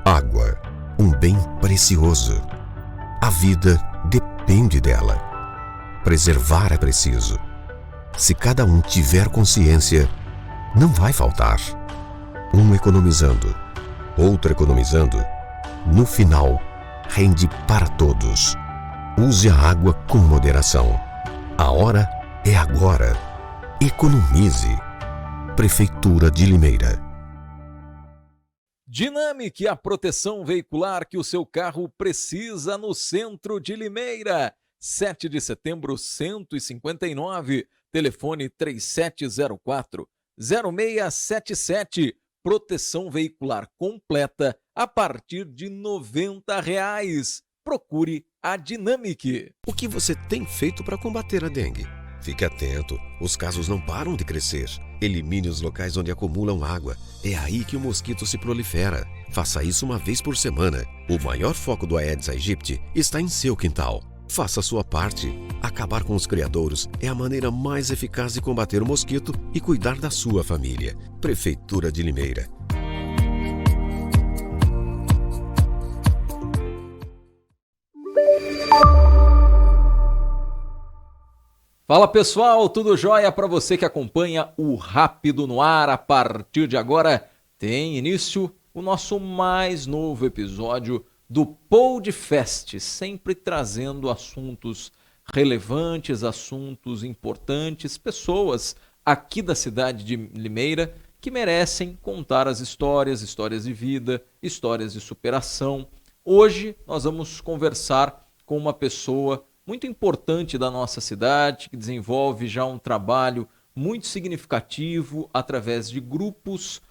Água, um bem precioso. A vida depende dela. Preservar é preciso. Se cada um tiver consciência, não vai faltar. Um economizando, outro economizando. No final, rende para todos. Use a água com moderação. A hora é agora. Economize. Prefeitura de Limeira. Dinamic, a proteção veicular que o seu carro precisa no centro de Limeira. 7 de setembro, 159. Telefone 3704-0677. Proteção veicular completa a partir de R$ 90. Procure a Dinamic. O que você tem feito para combater a dengue? Fique atento, os casos não param de crescer. Elimine os locais onde acumulam água. É aí que o mosquito se prolifera. Faça isso uma vez por semana. O maior foco do Aedes aegypti está em seu quintal. Faça a sua parte. Acabar com os criadouros é a maneira mais eficaz de combater o mosquito e cuidar da sua família. Prefeitura de Limeira. Fala pessoal, tudo jóia? Para você que acompanha o Rápido no Ar, a partir de agora tem início o nosso mais novo episódio do Podcast, sempre trazendo assuntos relevantes, assuntos importantes, pessoas aqui da cidade de Limeira que merecem contar as histórias de vida, histórias de superação. Hoje nós vamos conversar com uma pessoa muito importante da nossa cidade, que desenvolve já um trabalho muito significativo através de grupos.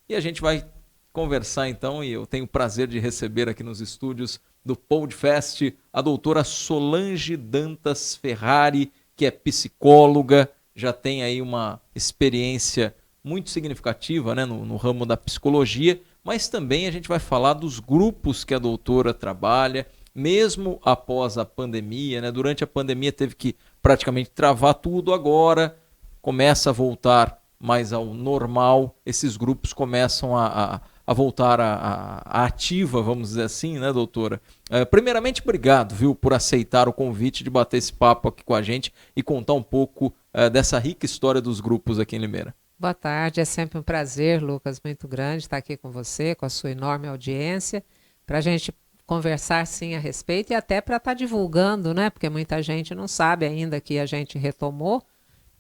E a gente vai conversar então, e eu tenho o prazer de receber aqui nos estúdios do Podcast a doutora Solange Dantas Ferrari, que é psicóloga, já tem aí uma experiência muito significativa, né, no ramo da psicologia, mas também a gente vai falar dos grupos que a doutora trabalha, mesmo após a pandemia, né? Durante a pandemia teve que praticamente travar tudo, agora começa a voltar mais ao normal, esses grupos começam a voltar a ativa, vamos dizer assim, né, doutora? Primeiramente, obrigado, viu, por aceitar o convite de bater esse papo aqui com a gente e contar um pouco dessa rica história dos grupos aqui em Limeira. Boa tarde, é sempre um prazer, Lucas, muito grande estar aqui com você, com a sua enorme audiência, para a gente conversar sim a respeito e até para estar divulgando, né? Porque muita gente não sabe ainda que a gente retomou,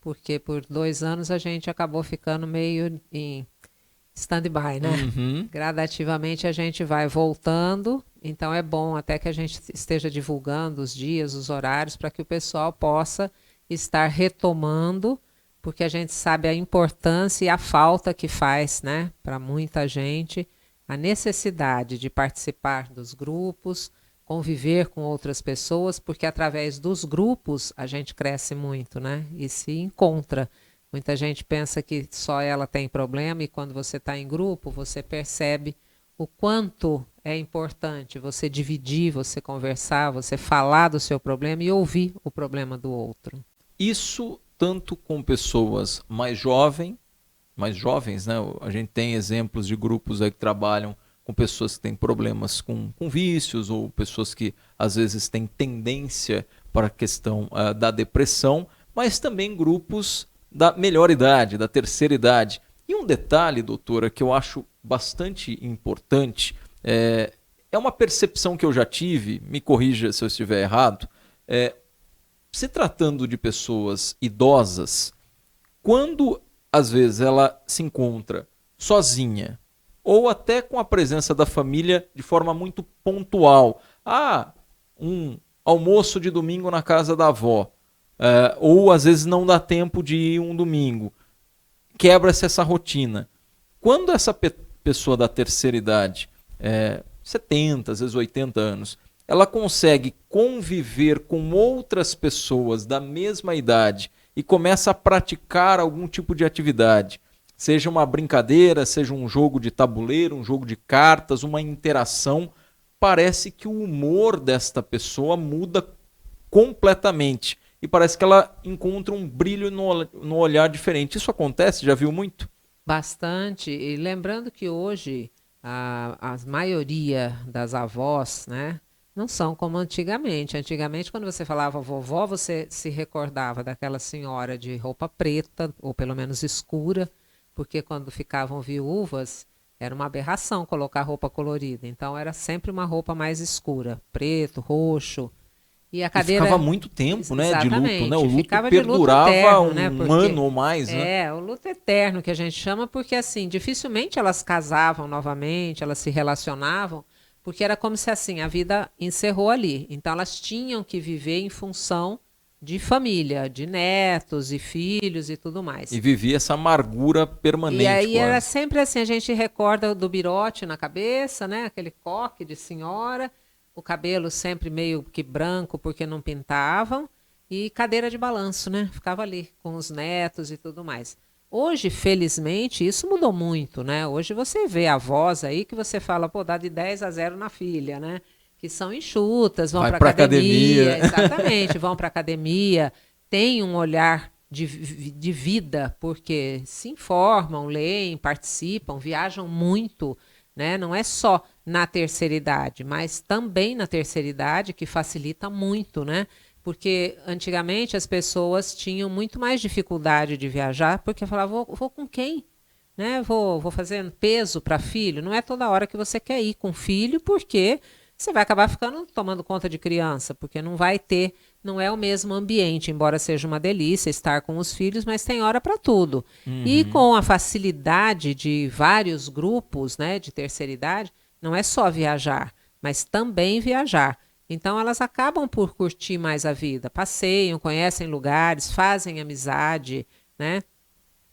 porque por 2 anos a gente acabou ficando meio em stand-by, né? Uhum. Gradativamente a gente vai voltando, então é bom até que a gente esteja divulgando os dias, os horários, para que o pessoal possa estar retomando, porque a gente sabe a importância e a falta que faz, né? Para muita gente, a necessidade de participar dos grupos, conviver com outras pessoas, porque através dos grupos a gente cresce muito, né? E se encontra. Muita gente pensa que só ela tem problema e quando você está em grupo, você percebe o quanto é importante você dividir, você conversar, você falar do seu problema e ouvir o problema do outro. Isso tanto com pessoas mais jovens, né? A gente tem exemplos de grupos aí que trabalham com pessoas que têm problemas com vícios ou pessoas que às vezes têm tendência para a questão da depressão, mas também grupos da melhor idade, da terceira idade. E um detalhe, doutora, que eu acho bastante importante, é uma percepção que eu já tive, me corrija se eu estiver errado, se tratando de pessoas idosas, quando às vezes ela se encontra sozinha ou até com a presença da família de forma muito pontual. Um almoço de domingo na casa da avó. Ou às vezes não dá tempo de ir um domingo. Quebra-se essa rotina. Quando essa pessoa da terceira idade, 70, às vezes 80 anos, ela consegue conviver com outras pessoas da mesma idade e começa a praticar algum tipo de atividade, seja uma brincadeira, seja um jogo de tabuleiro, um jogo de cartas, uma interação, parece que o humor desta pessoa muda completamente. e parece que ela encontra um brilho no olhar diferente. Isso acontece? Já viu muito? Bastante. E lembrando que hoje a maioria das avós, né, não são como antigamente. Antigamente, quando você falava vovó, você se recordava daquela senhora de roupa preta, ou pelo menos escura, porque quando ficavam viúvas, era uma aberração colocar roupa colorida. Então, era sempre uma roupa mais escura, preto, roxo. E a cadeira... ficava muito tempo, né, de luto, né? O luto ficava perdurava de luto eterno, um né? ano ou mais, né? É, o luto eterno que a gente chama, porque assim, dificilmente elas casavam novamente, elas se relacionavam, porque era como se assim, a vida encerrou ali. Então elas tinham que viver em função de família, de netos e filhos e tudo mais. E vivia essa amargura permanente. E aí era quase. sempre assim, a gente recorda do birote na cabeça, né? Aquele coque de senhora, o cabelo sempre meio que branco porque não pintavam, e cadeira de balanço, né? Ficava ali com os netos e tudo mais. Hoje, felizmente, isso mudou muito, né? Hoje você vê avós aí que você fala, pô, dá de 10-0 na filha, né? Que são enxutas, vão para academia. Exatamente, vão para academia, têm um olhar de vida, porque se informam, leem, participam, viajam muito, né? Não é só na terceira idade, mas também na terceira idade, que facilita muito, né? Porque antigamente as pessoas tinham muito mais dificuldade de viajar, porque falavam, vou com quem? Né? Vou fazendo peso para filho. Não é toda hora que você quer ir com filho, porque você vai acabar ficando tomando conta de criança, porque não vai ter, não é o mesmo ambiente, embora seja uma delícia estar com os filhos, mas tem hora para tudo. E com a facilidade de vários grupos, né, de terceira idade, não é só viajar, mas também viajar. Então elas acabam por curtir mais a vida, passeiam, conhecem lugares, fazem amizade, né?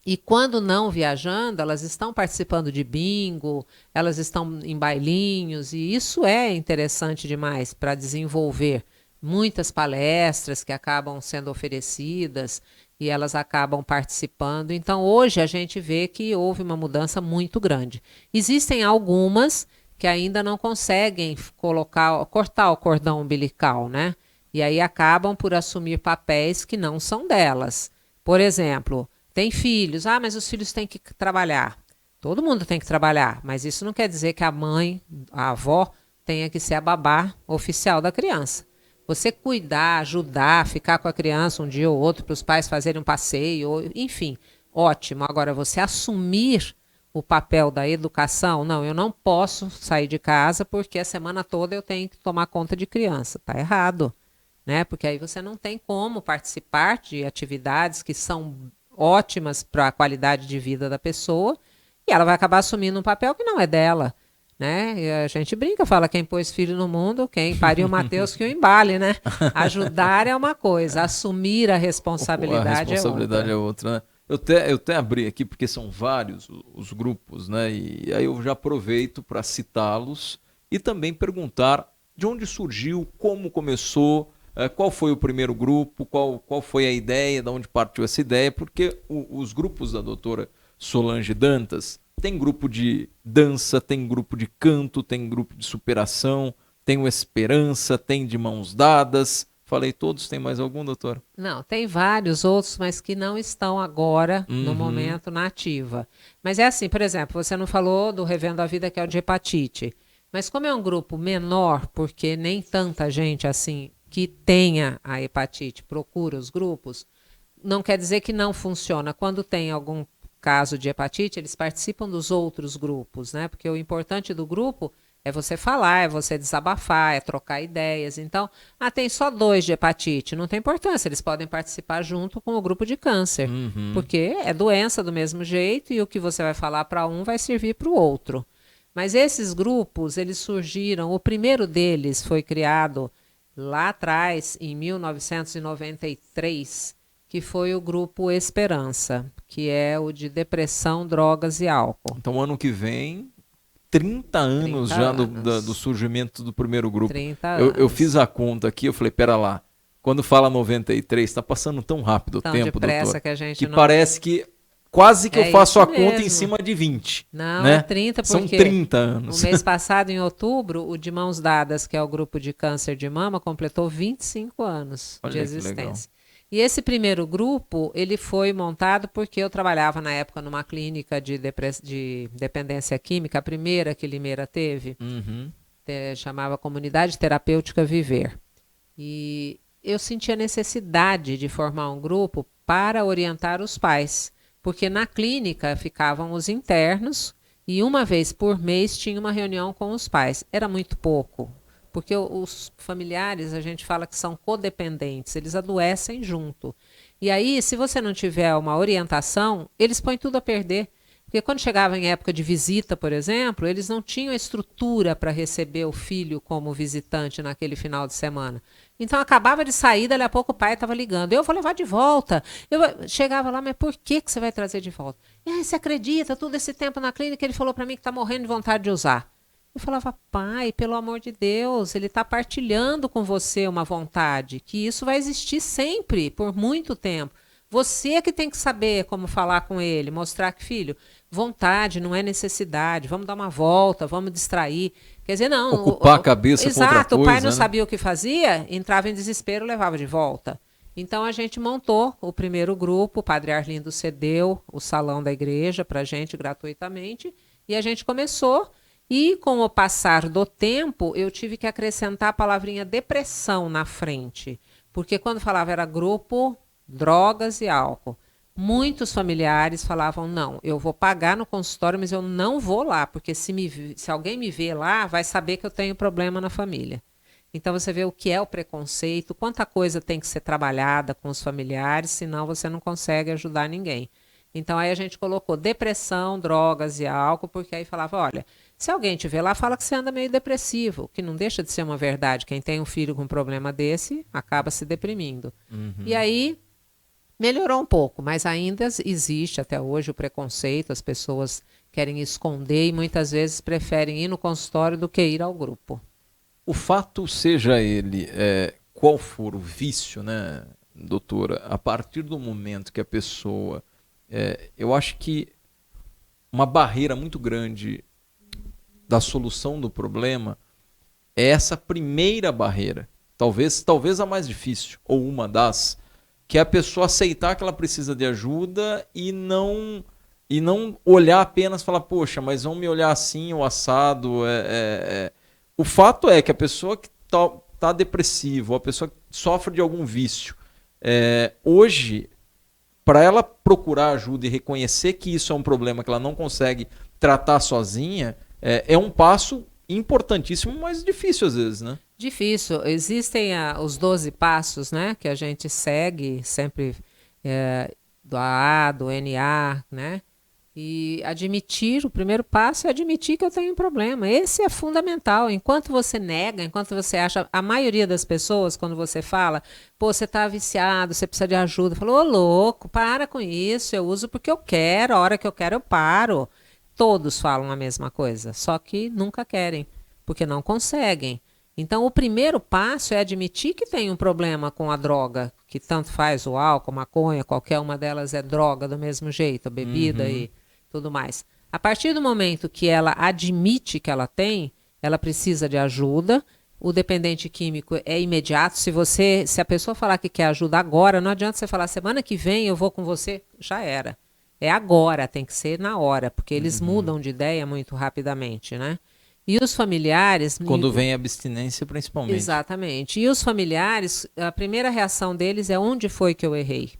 E quando não viajando, elas estão participando de bingo, elas estão em bailinhos, e isso é interessante demais para desenvolver muitas palestras que acabam sendo oferecidas e elas acabam participando. Então hoje a gente vê que houve uma mudança muito grande. Existem algumas que ainda não conseguem cortar o cordão umbilical, né? E aí acabam por assumir papéis que não são delas. Por exemplo, tem filhos. Ah, mas os filhos têm que trabalhar. Todo mundo tem que trabalhar, mas isso não quer dizer que a mãe, a avó, tenha que ser a babá oficial da criança. Você cuidar, ajudar, ficar com a criança um dia ou outro para os pais fazerem um passeio, enfim, ótimo. Agora, você assumir o papel da educação, não, eu não posso sair de casa porque a semana toda eu tenho que tomar conta de criança. Está errado, né? Porque aí você não tem como participar de atividades que são ótimas para a qualidade de vida da pessoa e ela vai acabar assumindo um papel que não é dela, né? E a gente brinca, fala quem pôs filho no mundo, quem pariu Mateus que o embale, né? Ajudar é uma coisa, assumir a responsabilidade é outra, né? Eu até abri aqui porque são vários os grupos, né? E aí eu já aproveito para citá-los e também perguntar de onde surgiu, como começou, qual foi o primeiro grupo, qual foi a ideia, de onde partiu essa ideia, porque os grupos da doutora Solange Dantas tem grupo de dança, tem grupo de canto, tem grupo de superação, tem o Esperança, tem de Mãos Dadas. Falei todos, tem mais algum, doutor? Não, tem vários outros, mas que não estão agora, no momento, na ativa. Mas é assim, por exemplo, você não falou do Revendo a Vida, que é o de hepatite. Mas como é um grupo menor, porque nem tanta gente assim que tenha a hepatite procura os grupos, não quer dizer que não funciona. Quando tem algum caso de hepatite, eles participam dos outros grupos, né? Porque o importante do grupo é você falar, é você desabafar, é trocar ideias. Então, tem só 2 de hepatite, não tem importância, eles podem participar junto com o grupo de câncer, porque é doença do mesmo jeito e o que você vai falar para um vai servir para o outro. Mas esses grupos, eles surgiram, o primeiro deles foi criado lá atrás, em 1993, que foi o grupo Esperança, que é o de depressão, drogas e álcool. Então, ano que vem, 30 anos já do surgimento do primeiro grupo. 30 anos. Eu fiz a conta aqui, eu falei, pera lá, quando fala 93, está passando tão rápido o tempo, doutor, que a gente que parece que quase que eu faço a conta mesmo. Em cima de 20. Não, né? é 30 porque são 30 anos. O mês passado, em outubro, o de Mãos Dadas, que é o grupo de câncer de mama, completou 25 anos de existência. E esse primeiro grupo, ele foi montado porque eu trabalhava na época numa clínica de dependência química, a primeira que Limeira teve, chamava Comunidade Terapêutica Viver. E eu senti a necessidade de formar um grupo para orientar os pais, porque na clínica ficavam os internos e uma vez por mês tinha uma reunião com os pais. Era muito pouco, porque os familiares, a gente fala que são codependentes, eles adoecem junto. E aí, se você não tiver uma orientação, eles põem tudo a perder. Porque quando chegava em época de visita, por exemplo, eles não tinham a estrutura para receber o filho como visitante naquele final de semana. Então, acabava de sair, dali a pouco o pai estava ligando. Eu vou levar de volta. Chegava lá, mas por que você vai trazer de volta? Você acredita, todo esse tempo na clínica, ele falou para mim que está morrendo de vontade de usar. Eu falava, pai, pelo amor de Deus, ele está partilhando com você uma vontade, que isso vai existir sempre, por muito tempo. Você é que tem que saber como falar com ele, mostrar que, filho, vontade não é necessidade, vamos dar uma volta, vamos distrair. Quer dizer, não. Ocupar a cabeça com outra coisa. Exato, o pai não sabia o que fazia, entrava em desespero, levava de volta. Então a gente montou o primeiro grupo, o Padre Arlindo cedeu o salão da igreja para a gente gratuitamente, e a gente começou. E com o passar do tempo, eu tive que acrescentar a palavrinha depressão na frente. Porque quando falava era grupo, drogas e álcool. Muitos familiares falavam, não, eu vou pagar no consultório, mas eu não vou lá, porque se alguém me vê lá, vai saber que eu tenho problema na família. Então você vê o que é o preconceito, quanta coisa tem que ser trabalhada com os familiares, senão você não consegue ajudar ninguém. Então aí a gente colocou depressão, drogas e álcool, porque aí falava, olha, se alguém te vê lá, fala que você anda meio depressivo, que não deixa de ser uma verdade. Quem tem um filho com um problema desse, acaba se deprimindo. E aí melhorou um pouco, mas ainda existe até hoje o preconceito, as pessoas querem esconder e muitas vezes preferem ir no consultório do que ir ao grupo. O fato, seja ele qual for o vício, né, doutora, a partir do momento que a pessoa... eu acho que uma barreira muito grande da solução do problema é essa primeira barreira, talvez a mais difícil, ou uma das, que é a pessoa aceitar que ela precisa de ajuda e não olhar apenas e falar, poxa, mas vão me olhar assim, o assado. O fato é que a pessoa que está depressiva, ou a pessoa que sofre de algum vício, hoje, para ela procurar ajuda e reconhecer que isso é um problema que ela não consegue tratar sozinha, é um passo importantíssimo, mas difícil às vezes, né? Difícil. Existem os 12 passos, né, que a gente segue sempre do AA, do NA, né? E o primeiro passo é admitir que eu tenho um problema. Esse é fundamental. Enquanto você nega, enquanto você acha, a maioria das pessoas, quando você fala, pô, você está viciado, você precisa de ajuda, falou, ô louco, para com isso, eu uso porque eu quero, a hora que eu quero eu paro. Todos falam a mesma coisa, só que nunca querem, porque não conseguem. Então, o primeiro passo é admitir que tem um problema com a droga, que tanto faz o álcool, maconha, qualquer uma delas é droga do mesmo jeito, a bebida e tudo mais. A partir do momento que ela admite que ela tem, ela precisa de ajuda. O dependente químico é imediato. Se a pessoa falar que quer ajuda agora, não adianta você falar, semana que vem eu vou com você, já era. É agora, tem que ser na hora, porque eles mudam de ideia muito rapidamente, né? E os familiares... Quando vem a abstinência, principalmente. Exatamente. E os familiares, a primeira reação deles é onde foi que eu errei?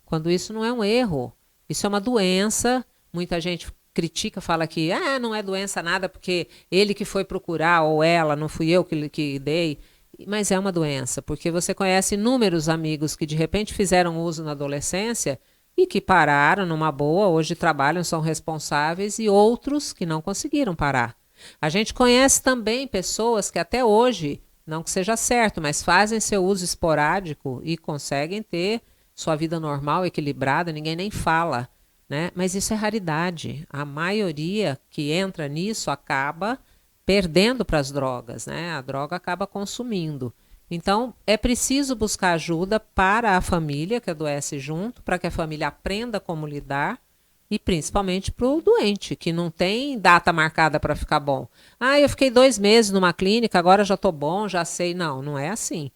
Quando isso não é um erro, isso é uma doença. Muita gente critica, fala que não é doença nada, porque ele que foi procurar, ou ela, não fui eu que dei. Mas é uma doença, porque você conhece inúmeros amigos que de repente fizeram uso na adolescência e que pararam numa boa, hoje trabalham, são responsáveis, e outros que não conseguiram parar. A gente conhece também pessoas que até hoje, não que seja certo, mas fazem seu uso esporádico e conseguem ter sua vida normal, equilibrada, ninguém nem fala, né? Mas isso é raridade. A maioria que entra nisso acaba perdendo para as drogas, né? A droga acaba consumindo. Então, é preciso buscar ajuda para a família que adoece junto, para que a família aprenda como lidar, e principalmente para o doente, que não tem data marcada para ficar bom. Eu fiquei 2 meses numa clínica, agora já estou bom, já sei. Não, não é assim.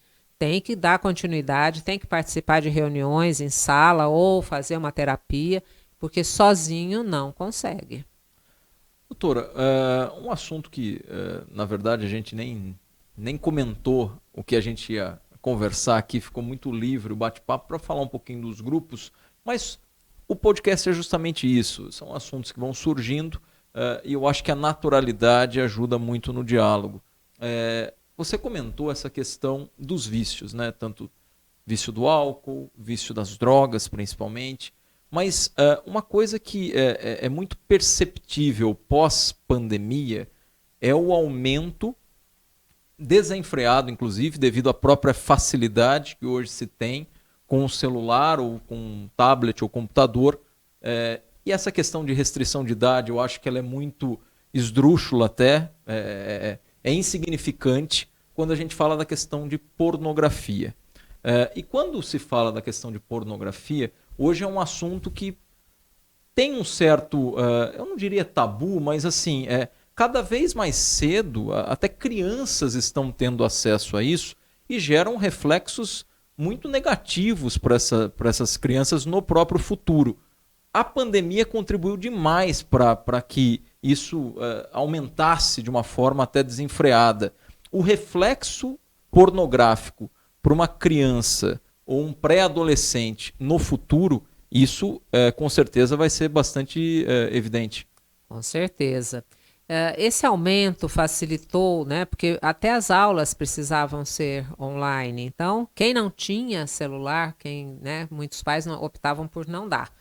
tem que dar continuidade, tem que participar de reuniões em sala ou fazer uma terapia, porque sozinho não consegue. Doutora, um assunto que, na verdade, a gente nem comentou o que a gente ia conversar aqui, ficou muito livre o bate-papo para falar um pouquinho dos grupos, mas o podcast é justamente isso, são assuntos que vão surgindo e eu acho que a naturalidade ajuda muito no diálogo. Você comentou essa questão dos vícios, né? Tanto vício do álcool, vício das drogas principalmente, mas uma coisa que é muito perceptível pós-pandemia é o aumento desenfreado, inclusive, devido à própria facilidade que hoje se tem com o celular ou com um tablet ou computador. E essa questão de restrição de idade, eu acho que ela é muito esdrúxula até, é insignificante quando a gente fala da questão de pornografia. E quando se fala da questão de pornografia, hoje é um assunto que tem um certo, eu não diria tabu, mas assim, cada vez mais cedo, até crianças estão tendo acesso a isso e geram reflexos muito negativos para essas crianças no próprio futuro. A pandemia contribuiu demais para que isso aumentasse de uma forma até desenfreada. O reflexo pornográfico para uma criança ou um pré-adolescente no futuro, isso com certeza vai ser bastante evidente. Com certeza. Esse aumento facilitou, né? Porque até as aulas precisavam ser online. Então, quem não tinha celular, muitos pais optavam por não dar.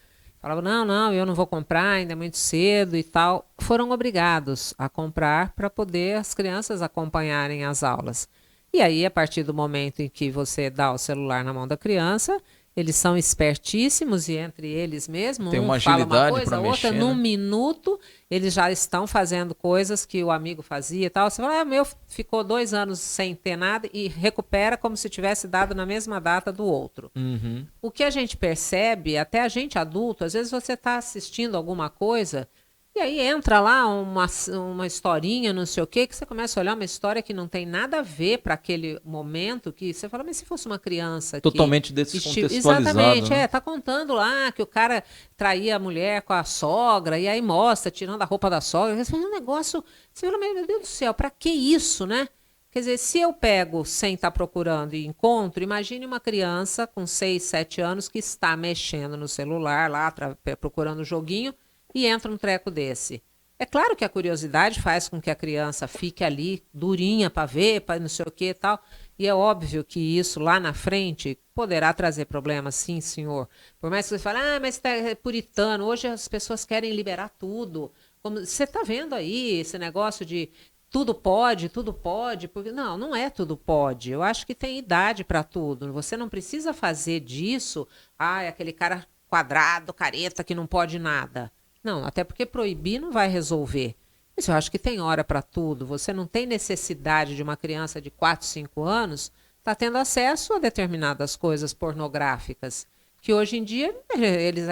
Falavam, não, eu não vou comprar, ainda é muito cedo e tal. Foram obrigados a comprar para poder as crianças acompanharem as aulas. E aí, a partir do momento em que você dá o celular na mão da criança, eles são espertíssimos e entre eles mesmo, tem uma fala agilidade uma coisa, outra, mexer, num né? minuto, eles já estão fazendo coisas que o amigo fazia e tal. Você fala, meu ficou 2 anos sem ter nada e recupera como se tivesse dado na mesma data do outro. Uhum. O que a gente percebe, até a gente adulto, às vezes você está assistindo alguma coisa e aí entra lá uma historinha, não sei o quê, que você começa a olhar uma história que não tem nada a ver para aquele momento, que você fala, mas se fosse uma criança totalmente que descontextualizado, exatamente, né? tá contando lá que o cara traía a mulher com a sogra, e aí mostra, tirando a roupa da sogra, esse um negócio, você fala, meu Deus do céu, para que isso, né? Quer dizer, se eu pego sem estar procurando e encontro, imagine uma criança com 6, 7 anos que está mexendo no celular lá, procurando um joguinho, e entra um treco desse. É claro que a curiosidade faz com que a criança fique ali durinha para ver, para não sei o que e tal. E é óbvio que isso lá na frente poderá trazer problemas, sim, senhor. Por mais que você fale, mas está puritano, hoje as pessoas querem liberar tudo. Como, você está vendo aí esse negócio de tudo pode, porque não é tudo pode. Eu acho que tem idade para tudo. Você não precisa fazer disso, aquele cara quadrado, careta, que não pode nada. Não, até porque proibir não vai resolver. Mas eu acho que tem hora para tudo. Você não tem necessidade de uma criança de 4, 5 anos estar tendo acesso a determinadas coisas pornográficas, que hoje em dia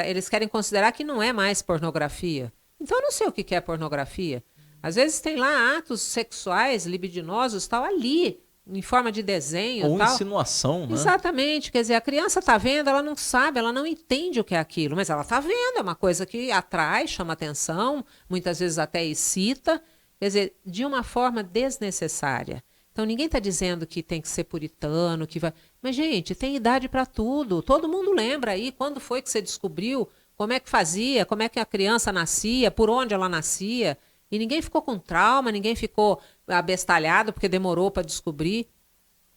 eles querem considerar que não é mais pornografia. Então eu não sei o que é pornografia. Às vezes tem lá atos sexuais, libidinosos, tal, ali, em forma de desenho. Ou tal. insinuação, né? Exatamente, quer dizer, a criança está vendo, ela não sabe, ela não entende o que é aquilo, mas ela está vendo, é uma coisa que atrai, chama atenção, muitas vezes até excita, quer dizer, de uma forma desnecessária. Então ninguém está dizendo que tem que ser puritano, que vai... Mas, gente, tem idade para tudo, todo mundo lembra aí, quando foi que você descobriu, como é que fazia, como é que a criança nascia, por onde ela nascia, e ninguém ficou com trauma, ninguém ficou abestalhado porque demorou para descobrir.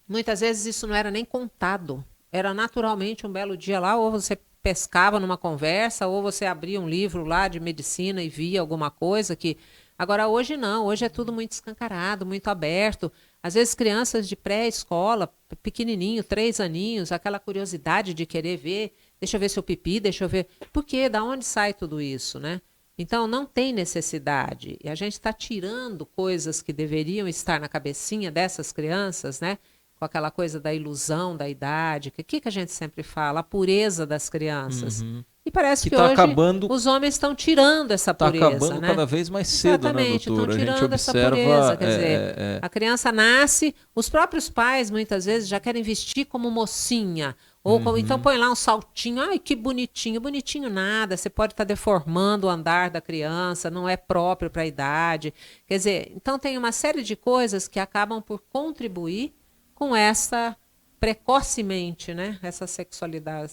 Muitas vezes isso não era nem contado. Era naturalmente um belo dia lá, ou você pescava numa conversa, ou você abria um livro lá de medicina e via alguma coisa que... Agora, hoje não. Hoje é tudo muito escancarado, muito aberto. Às vezes, crianças de pré-escola, pequenininho, 3 aninhos, aquela curiosidade de querer ver, deixa eu ver seu pipi, deixa eu ver... Por quê? Da onde sai tudo isso, né? Então, não tem necessidade. E a gente está tirando coisas que deveriam estar na cabecinha dessas crianças, né? Com aquela coisa da ilusão da idade. O que a gente sempre fala? A pureza das crianças. Uhum. E parece que tá hoje acabando, os homens estão tirando essa pureza, acabando né? cada vez mais cedo, Exatamente, né, doutora? estão A gente tirando essa observa... pureza. Quer dizer, a criança nasce, os próprios pais muitas vezes já querem vestir como mocinha. Ou então põe lá um saltinho, ai que bonitinho. Bonitinho nada, você pode estar deformando o andar da criança, não é próprio para a idade. Quer dizer, então tem uma série de coisas que acabam por contribuir com essa precocemente, né? Essa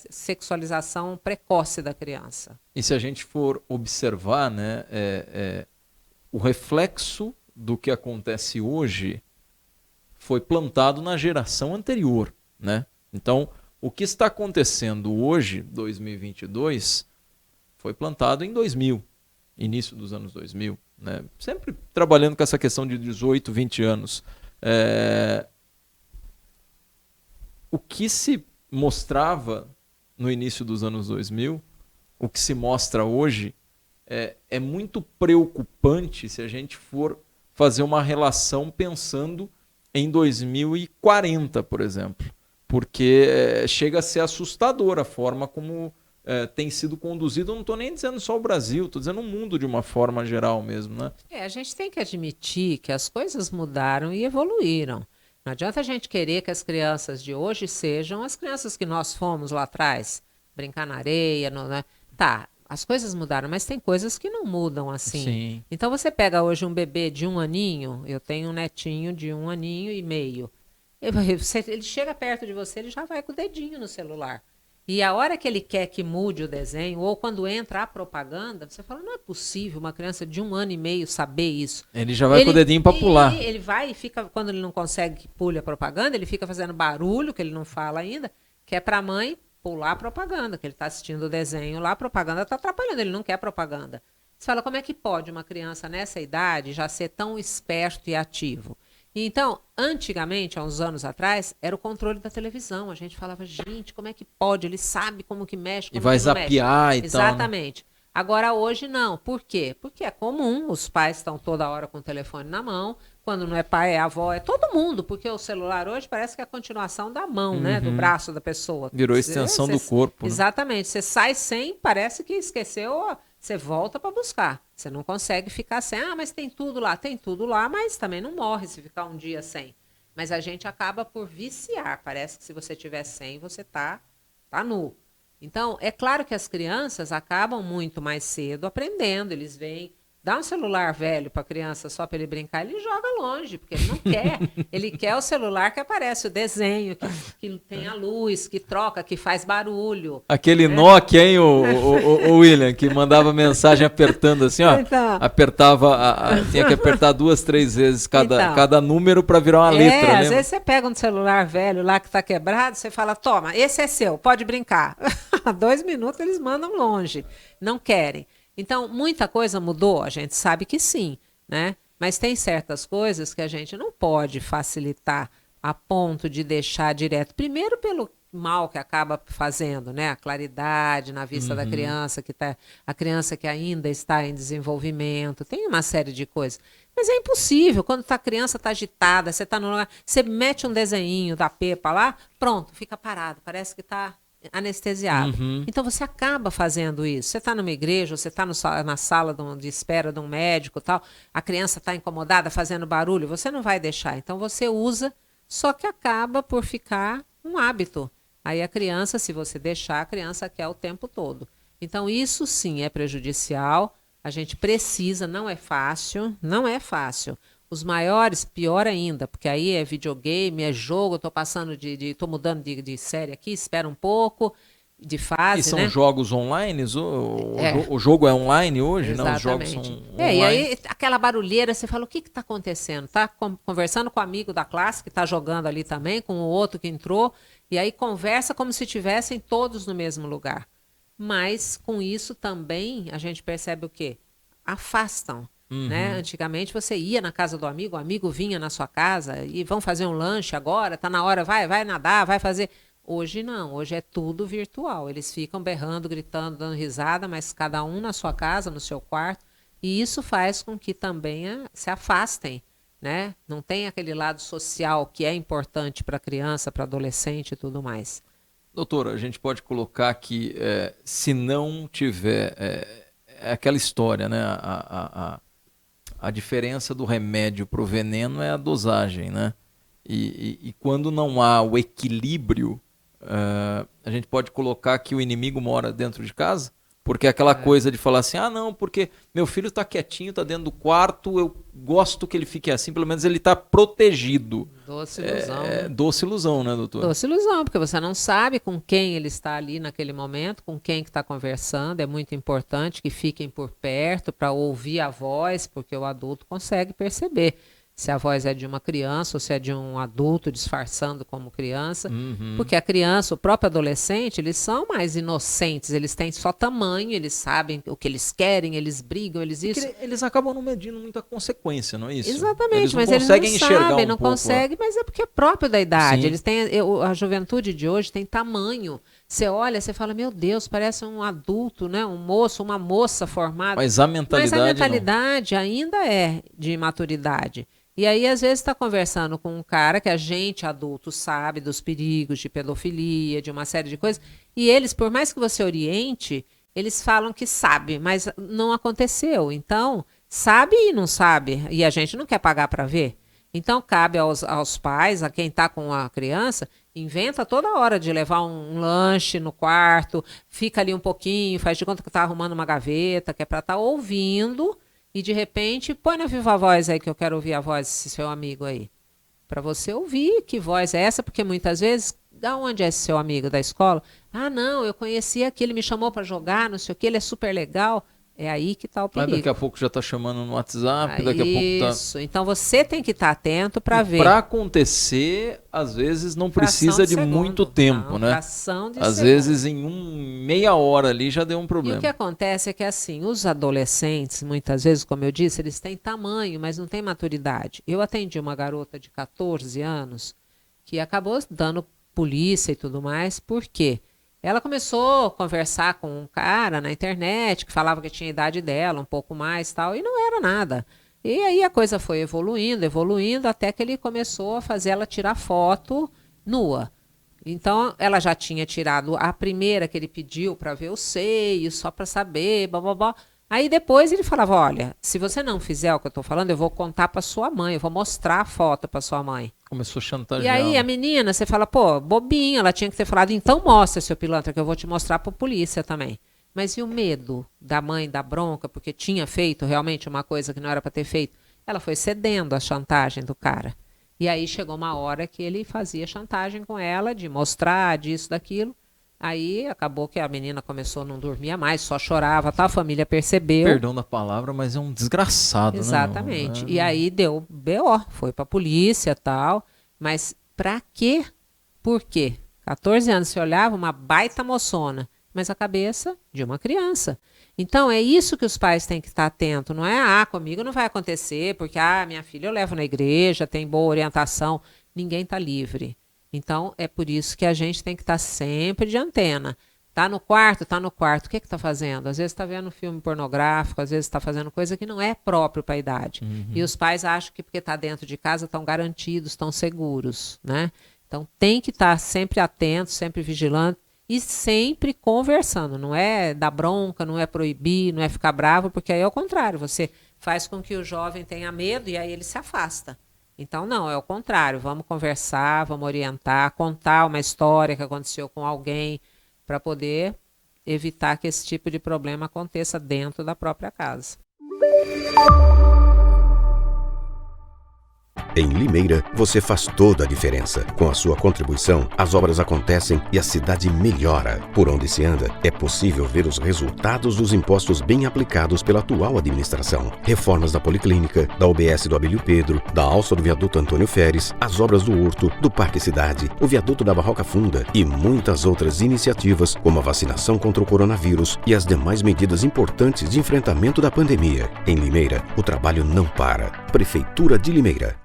sexualização precoce da criança. E se a gente for observar, né, o reflexo do que acontece hoje foi plantado na geração anterior, né? Então, o que está acontecendo hoje, 2022, foi plantado em 2000, início dos anos 2000, né? Sempre trabalhando com essa questão de 18, 20 anos. O que se mostrava no início dos anos 2000, o que se mostra hoje, é muito preocupante se a gente for fazer uma relação pensando em 2040, por exemplo. Porque chega a ser assustadora a forma como tem sido conduzido. Eu não estou nem dizendo só o Brasil, estou dizendo o mundo de uma forma geral mesmo, né? A gente tem que admitir que as coisas mudaram e evoluíram. Não adianta a gente querer que as crianças de hoje sejam as crianças que nós fomos lá atrás, brincar na areia, né? Tá, as coisas mudaram, mas tem coisas que não mudam assim. Sim. Então você pega hoje um bebê de 1 aninho, eu tenho um netinho de 1 aninho e meio. Ele chega perto de você, ele já vai com o dedinho no celular. E a hora que ele quer que mude o desenho, ou quando entra a propaganda, você fala, não é possível uma criança de 1 ano e meio saber isso. Ele já vai com o dedinho para pular. Ele vai e fica, quando ele não consegue que pule a propaganda, ele fica fazendo barulho, que ele não fala ainda, que é para a mãe pular a propaganda, que ele está assistindo o desenho lá, a propaganda está atrapalhando, ele não quer propaganda. Você fala, como é que pode uma criança nessa idade já ser tão esperto e ativo? Então, antigamente, há uns anos atrás, era o controle da televisão. A gente falava, gente, como é que pode? Ele sabe como que mexe, como e vai que não zapear mexe. E tal. Exatamente. Né? Agora, hoje, não. Por quê? Porque é comum, os pais estão toda hora com o telefone na mão. Quando não é pai, é avó, é todo mundo. Porque o celular hoje parece que é a continuação da mão, né? Do braço da pessoa. Virou extensão do corpo. Exatamente. Né? Você sai sem, parece que esqueceu... Você volta para buscar. Você não consegue ficar sem. Ah, mas tem tudo lá. Tem tudo lá, mas também não morre se ficar um dia sem. Mas a gente acaba por viciar. Parece que se você tiver sem, você tá nu. Então, é claro que as crianças acabam muito mais cedo aprendendo. Eles vêm, dá um celular velho para a criança só para ele brincar, ele joga longe, porque ele não quer. Ele quer o celular que aparece o desenho, que tem a luz, que troca, que faz barulho. Aquele Nokia, hein, o William, que mandava mensagem apertando assim, ó. Então, apertava, tinha que apertar 2, 3 vezes cada número para virar uma letra. Às vezes você pega um celular velho lá que está quebrado, você fala, toma, esse é seu, pode brincar. 2 minutos eles mandam longe, não querem. Então, muita coisa mudou, a gente sabe que sim, né? Mas tem certas coisas que a gente não pode facilitar a ponto de deixar direto. Primeiro pelo mal que acaba fazendo, né? A claridade na vista da criança, a criança que ainda está em desenvolvimento, tem uma série de coisas. Mas é impossível, quando a criança está agitada, você está no lugar, você mete um desenho da Peppa lá, pronto, fica parado, parece que está anestesiado. Então você acaba fazendo isso. Você está numa igreja, você está na sala de espera de um médico, tal, a criança está incomodada, fazendo barulho, você não vai deixar. Então você usa, só que acaba por ficar um hábito. Aí a criança, se você deixar, a criança quer o tempo todo. Então isso sim é prejudicial. A gente precisa, não é fácil. Os maiores, pior ainda, porque aí é videogame, é jogo, estou passando tô mudando de série aqui, espera um pouco, de fase, E são né? jogos online? O jogo é online hoje? Exatamente. Não, os jogos são online. E aí aquela barulheira, você fala, o que está acontecendo? Está conversando com o amigo da classe, que está jogando ali também, com o outro que entrou, e aí conversa como se estivessem todos no mesmo lugar. Mas com isso também a gente percebe o quê? Afastam. Né? Antigamente você ia na casa do amigo, o amigo vinha na sua casa e vão fazer um lanche agora, tá na hora, vai nadar, vai fazer. Hoje não, hoje é tudo virtual. Eles ficam berrando, gritando, dando risada, mas cada um na sua casa, no seu quarto. E isso faz com que também se afastem, né? Não tem aquele lado social que é importante para a criança, para adolescente e tudo mais. Doutor, a gente pode colocar que se não tiver é aquela história, né? A diferença do remédio para o veneno é a dosagem, né? E quando não há o equilíbrio, a gente pode colocar que o inimigo mora dentro de casa, porque é aquela coisa de falar assim, não, porque meu filho está quietinho, está dentro do quarto, eu gosto que ele fique assim, pelo menos ele está protegido. Doce ilusão. Doce ilusão, né, doutor? Doce ilusão, porque você não sabe com quem ele está ali naquele momento, com quem que está conversando. É muito importante que fiquem por perto para ouvir a voz, porque o adulto consegue perceber se a voz é de uma criança ou se é de um adulto disfarçando como criança. Uhum. Porque a criança, o próprio adolescente, eles são mais inocentes, eles têm só tamanho, eles sabem o que eles querem, eles brigam, Eles acabam não medindo muito a consequência, não é isso? Exatamente, mas eles conseguem não enxergar sabem, um não pouco, conseguem, mas é porque é próprio da idade. Sim. Eles têm, a juventude de hoje tem tamanho. Você olha, você fala, meu Deus, parece um adulto, né? Um moço, uma moça formada. Mas a mentalidade ainda é de maturidade. E aí, às vezes, está conversando com um cara que a gente, adulto, sabe dos perigos de pedofilia, de uma série de coisas, e eles, por mais que você oriente, eles falam que sabe, mas não aconteceu. Então, sabe e não sabe, e a gente não quer pagar para ver. Então, cabe aos pais, a quem está com a criança, inventa toda hora de levar um lanche no quarto, fica ali um pouquinho, faz de conta que está arrumando uma gaveta, que é para estar ouvindo. E de repente, põe na viva voz aí, que eu quero ouvir a voz desse seu amigo aí. Para você ouvir que voz é essa, porque muitas vezes, da onde é esse seu amigo da escola? Não, eu conheci aquele, me chamou para jogar, não sei o que, ele é super legal. É aí que está o perigo. Mas daqui a pouco já está chamando no WhatsApp, daqui a pouco tá... Isso, então você tem que estar atento para ver. Para acontecer, às vezes não precisa de muito tempo, né? Fração de às segundo. vezes em meia hora ali já deu um E problema. o que acontece é que assim, os adolescentes, muitas vezes, como eu disse, eles têm tamanho, mas não têm maturidade. Eu atendi uma garota de 14 anos que acabou dando polícia e tudo mais, por quê? Ela começou a conversar com um cara na internet que falava que tinha a idade dela, um pouco mais tal, e não era nada. E aí a coisa foi evoluindo, até que ele começou a fazer ela tirar foto nua. Então, ela já tinha tirado a primeira que ele pediu para ver os seios, só para saber, blá, blá, blá. Aí depois ele falava, olha, se você não fizer o que eu estou falando, eu vou contar para sua mãe, eu vou mostrar a foto para sua mãe. Começou a chantagear. E aí a menina, você fala, pô, bobinha, ela tinha que ter falado, então mostra, seu pilantra, que eu vou te mostrar para a polícia também. Mas e o medo da mãe da bronca, porque tinha feito realmente uma coisa que não era para ter feito? Ela foi cedendo à chantagem do cara. E aí chegou uma hora que ele fazia chantagem com ela, de mostrar, disso, daquilo. Aí acabou que a menina começou a não dormir mais, só chorava, tá? A família percebeu. Perdão da palavra, mas é um desgraçado, Exatamente. né? E aí deu BO, foi pra polícia e tal. Mas pra quê? Por quê? 14 anos, você olhava, uma baita moçona, mas a cabeça de uma criança. Então é isso que os pais têm que estar atentos. Não é, comigo não vai acontecer, porque, minha filha eu levo na igreja, tem boa orientação. Ninguém tá livre. Então, é por isso que a gente tem que estar sempre de antena. Tá no quarto? Tá no quarto. O que está fazendo? Às vezes está vendo filme pornográfico, às vezes está fazendo coisa que não é próprio para a idade. Uhum. E os pais acham que porque está dentro de casa estão garantidos, estão seguros, né? Então, tem que estar sempre atento, sempre vigilante e sempre conversando. Não é dar bronca, não é proibir, não é ficar bravo, porque aí é o contrário. Você faz com que o jovem tenha medo e aí ele se afasta. Então, não, é o contrário. Vamos conversar, vamos orientar, contar uma história que aconteceu com alguém para poder evitar que esse tipo de problema aconteça dentro da própria casa. Em Limeira, você faz toda a diferença. Com a sua contribuição, as obras acontecem e a cidade melhora. Por onde se anda, é possível ver os resultados dos impostos bem aplicados pela atual administração. Reformas da Policlínica, da UBS do Abílio Pedro, da alça do viaduto Antônio Feres, as obras do Horto, do Parque Cidade, o viaduto da Barroca Funda e muitas outras iniciativas, como a vacinação contra o coronavírus e as demais medidas importantes de enfrentamento da pandemia. Em Limeira, o trabalho não para. Prefeitura de Limeira.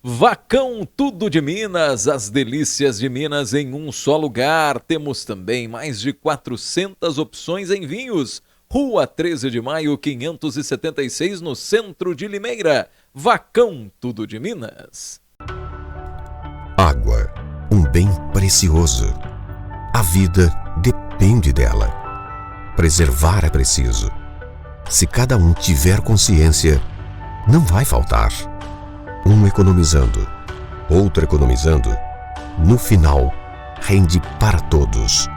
Vacão Tudo de Minas, as delícias de Minas em um só lugar. Temos também mais de 400 opções em vinhos. Rua 13 de Maio, 576, no centro de Limeira. Vacão Tudo de Minas. Água, um bem precioso. A vida depende dela. Preservar é preciso. Se cada um tiver consciência, não vai faltar. Um economizando, outro economizando. No final, rende para todos.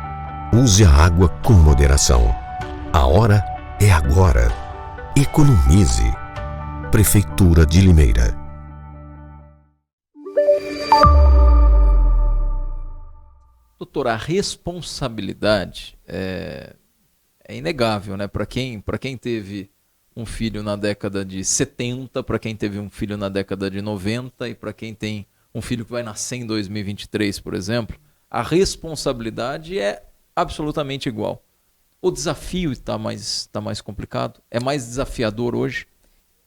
Use a água com moderação. A hora é agora. Economize. Prefeitura de Limeira. Doutor, a responsabilidade é inegável, né? Para quem teve um filho na década de 70, para quem teve um filho na década de 90 e para quem tem um filho que vai nascer em 2023, por exemplo, a responsabilidade é absolutamente igual. O desafio está mais complicado? É mais desafiador hoje?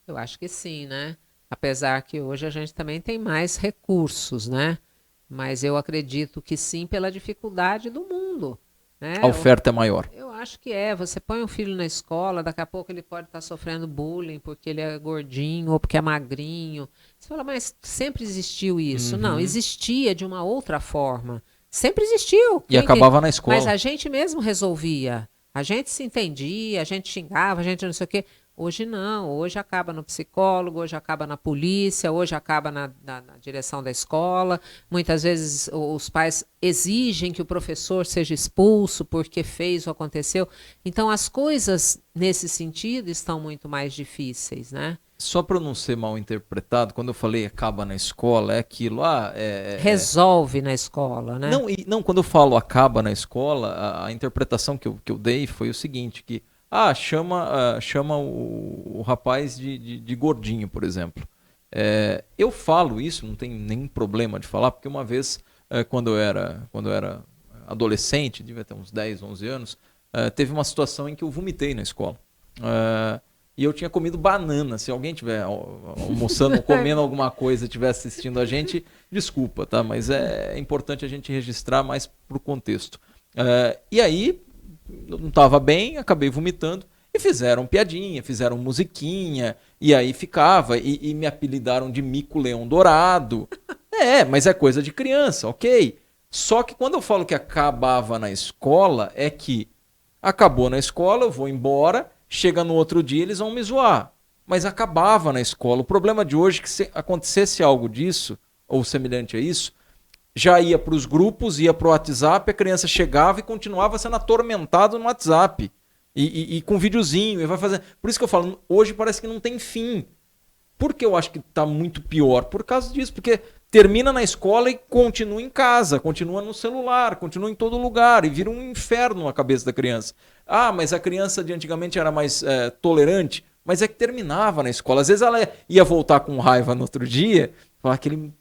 Eu acho que sim, né? Apesar que hoje a gente também tem mais recursos, né? Mas eu acredito que sim, pela dificuldade do mundo, né? A oferta é maior. Eu acho que é. Você põe um filho na escola, daqui a pouco ele pode estar sofrendo bullying porque ele é gordinho ou porque é magrinho. Você fala, mas sempre existiu isso? Não, existia de uma outra forma. Sempre existiu. E acabava na escola. Mas a gente mesmo resolvia. A gente se entendia, a gente xingava, a gente não sei o quê. Hoje não, hoje acaba no psicólogo, hoje acaba na polícia, hoje acaba na direção da escola. Muitas vezes os pais exigem que o professor seja expulso porque fez ou aconteceu. Então as coisas nesse sentido estão muito mais difíceis, né? Só para não ser mal interpretado, quando eu falei acaba na escola, é aquilo, resolve na escola, né? Não, quando eu falo acaba na escola, a interpretação que eu dei foi o seguinte, que chama o rapaz de gordinho, por exemplo. Eu falo isso, não tem nenhum problema de falar, porque uma vez, quando eu era adolescente, devia ter uns 10, 11 anos, teve uma situação em que eu vomitei na escola. E eu tinha comido banana. Se alguém estiver almoçando ou comendo alguma coisa e estiver assistindo a gente, desculpa, tá? Mas é importante a gente registrar mais pro contexto. E aí, eu não estava bem, acabei vomitando. E fizeram piadinha, fizeram musiquinha. E aí ficava. E me apelidaram de Mico Leão Dourado. Mas é coisa de criança, ok. Só que quando eu falo que acabava na escola, é que acabou na escola, eu vou embora... Chega no outro dia, eles vão me zoar. Mas acabava na escola. O problema de hoje é que se acontecesse algo disso, ou semelhante a isso, já ia para os grupos, ia para o WhatsApp, a criança chegava e continuava sendo atormentada no WhatsApp. E com videozinho. E vai fazer... Por isso que eu falo, hoje parece que não tem fim. Por que eu acho que está muito pior? Por causa disso. Porque termina na escola e continua em casa, continua no celular, continua em todo lugar. E vira um inferno na cabeça da criança. Mas a criança de antigamente era mais tolerante, mas é que terminava na escola. Às vezes ela ia voltar com raiva no outro dia, falar aquele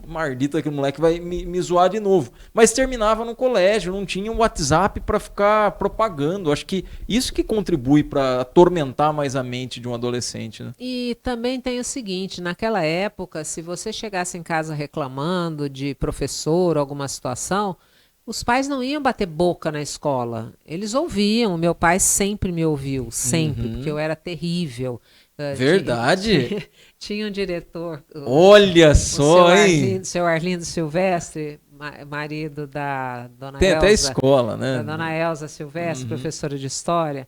mardito, aquele moleque vai me zoar de novo. Mas terminava no colégio, não tinha um WhatsApp para ficar propagando. Acho que isso que contribui para atormentar mais a mente de um adolescente, né? E também tem o seguinte, naquela época, se você chegasse em casa reclamando de professor ou alguma situação... Os pais não iam bater boca na escola, eles ouviam. O meu pai sempre me ouviu, sempre, porque eu era terrível. Verdade? Tinha um diretor. Olha só, hein? Seu Arlindo Silvestre, marido da dona Tem Elza. Até escola, né? Da dona Elza Silvestre, professora de história.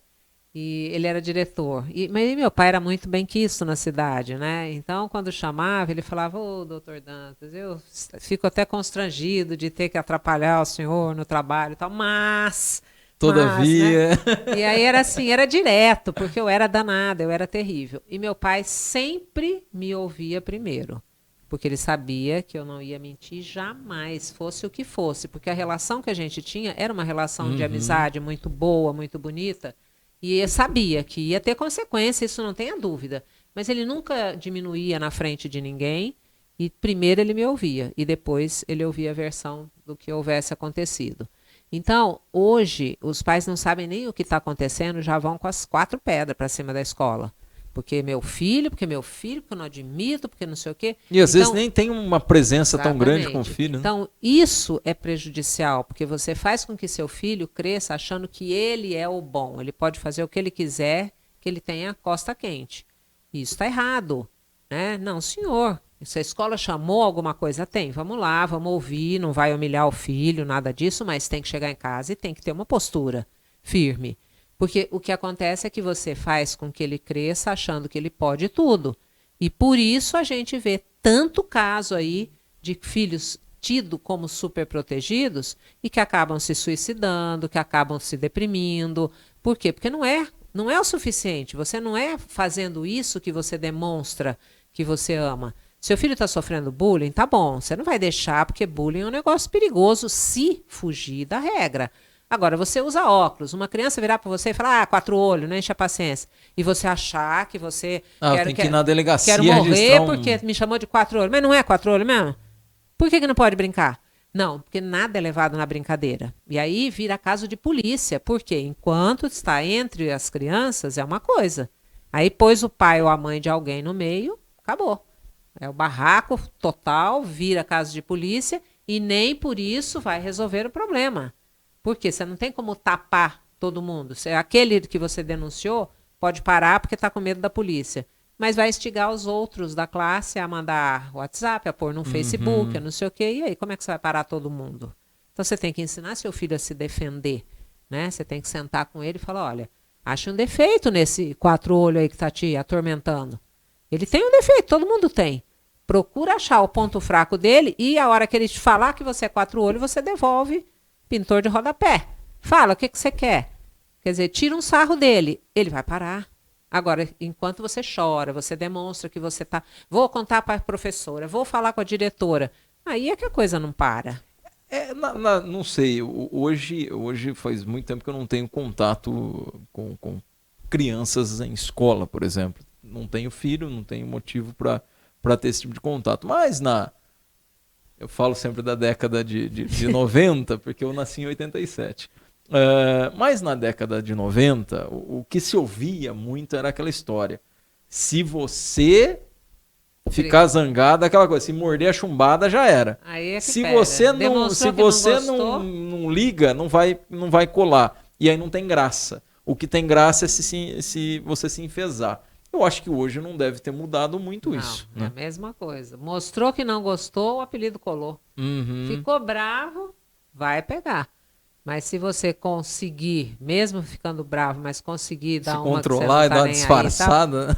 E ele era diretor. Mas meu pai era muito benquisto na cidade, né? Então, quando chamava, ele falava, doutor Dantas, eu fico até constrangido de ter que atrapalhar o senhor no trabalho e tal, mas... Todavia... né? E aí era assim, era direto, porque eu era danada, eu era terrível. E meu pai sempre me ouvia primeiro, porque ele sabia que eu não ia mentir jamais, fosse o que fosse, porque a relação que a gente tinha era uma relação de amizade muito boa, muito bonita, e eu sabia que ia ter consequência, isso não tenha dúvida. Mas ele nunca diminuía na frente de ninguém. E primeiro ele me ouvia. E depois ele ouvia a versão do que houvesse acontecido. Então, hoje, os pais não sabem nem o que está acontecendo, já vão com as 4 pedras para cima da escola. Porque meu filho, porque eu não admito, porque não sei o quê. E às vezes nem tem uma presença tão grande com o filho. Né? Então, isso é prejudicial, porque você faz com que seu filho cresça achando que ele é o bom. Ele pode fazer o que ele quiser, que ele tenha costa quente. Isso está errado. Né? Não, senhor. Se a escola chamou alguma coisa, tem. Vamos lá, vamos ouvir, não vai humilhar o filho, nada disso, mas tem que chegar em casa e tem que ter uma postura firme. Porque o que acontece é que você faz com que ele cresça achando que ele pode tudo. E por isso a gente vê tanto caso aí de filhos tidos como superprotegidos e que acabam se suicidando, que acabam se deprimindo. Por quê? Porque não é o suficiente. Você não é fazendo isso que você demonstra que você ama. Seu filho está sofrendo bullying, tá bom, você não vai deixar, porque bullying é um negócio perigoso se fugir da regra. Agora, você usa óculos, uma criança virar para você e falar, 4 olhos, não enche a paciência. E você achar que você... Tem que ir na delegacia quero morrer registrar porque me chamou de 4 olhos. Mas não é 4 olhos mesmo? Por que não pode brincar? Não, porque nada é levado na brincadeira. E aí vira caso de polícia. Por quê? Enquanto está entre as crianças, é uma coisa. Aí pôs o pai ou a mãe de alguém no meio, acabou. É o barraco total, vira caso de polícia e nem por isso vai resolver o problema. Por quê? Você não tem como tapar todo mundo. Aquele que você denunciou pode parar porque está com medo da polícia. Mas vai instigar os outros da classe a mandar WhatsApp, a pôr no Facebook, a não sei o quê. E aí, como é que você vai parar todo mundo? Então, você tem que ensinar seu filho a se defender. Né? Você tem que sentar com ele e falar, olha, acha um defeito nesse 4 olhos aí que está te atormentando. Ele tem um defeito, todo mundo tem. Procura achar o ponto fraco dele e a hora que ele te falar que você é 4 olhos, você devolve pintor de rodapé. Fala, o que você quer? Quer dizer, tira um sarro dele. Ele vai parar. Agora, enquanto você chora, você demonstra que você está... Vou contar para a professora, vou falar com a diretora. Aí é que a coisa não para. Não sei, hoje faz muito tempo que eu não tenho contato com crianças em escola, por exemplo. Não tenho filho, não tenho motivo para ter esse tipo de contato. Mas eu falo sempre da década de 90, porque eu nasci em 87. Mas na década de 90, o que se ouvia muito era aquela história. Se você ficar zangado, aquela coisa, se morder a chumbada, já era. Aí é que se você não liga, não vai colar. E aí não tem graça. O que tem graça é se você se enfesar. Eu acho que hoje não deve ter mudado muito isso. É a mesma coisa. Mostrou que não gostou, o apelido colou. Ficou bravo, vai pegar. Mas se você conseguir, mesmo ficando bravo, mas conseguir dar uma controlar e dar uma disfarçada.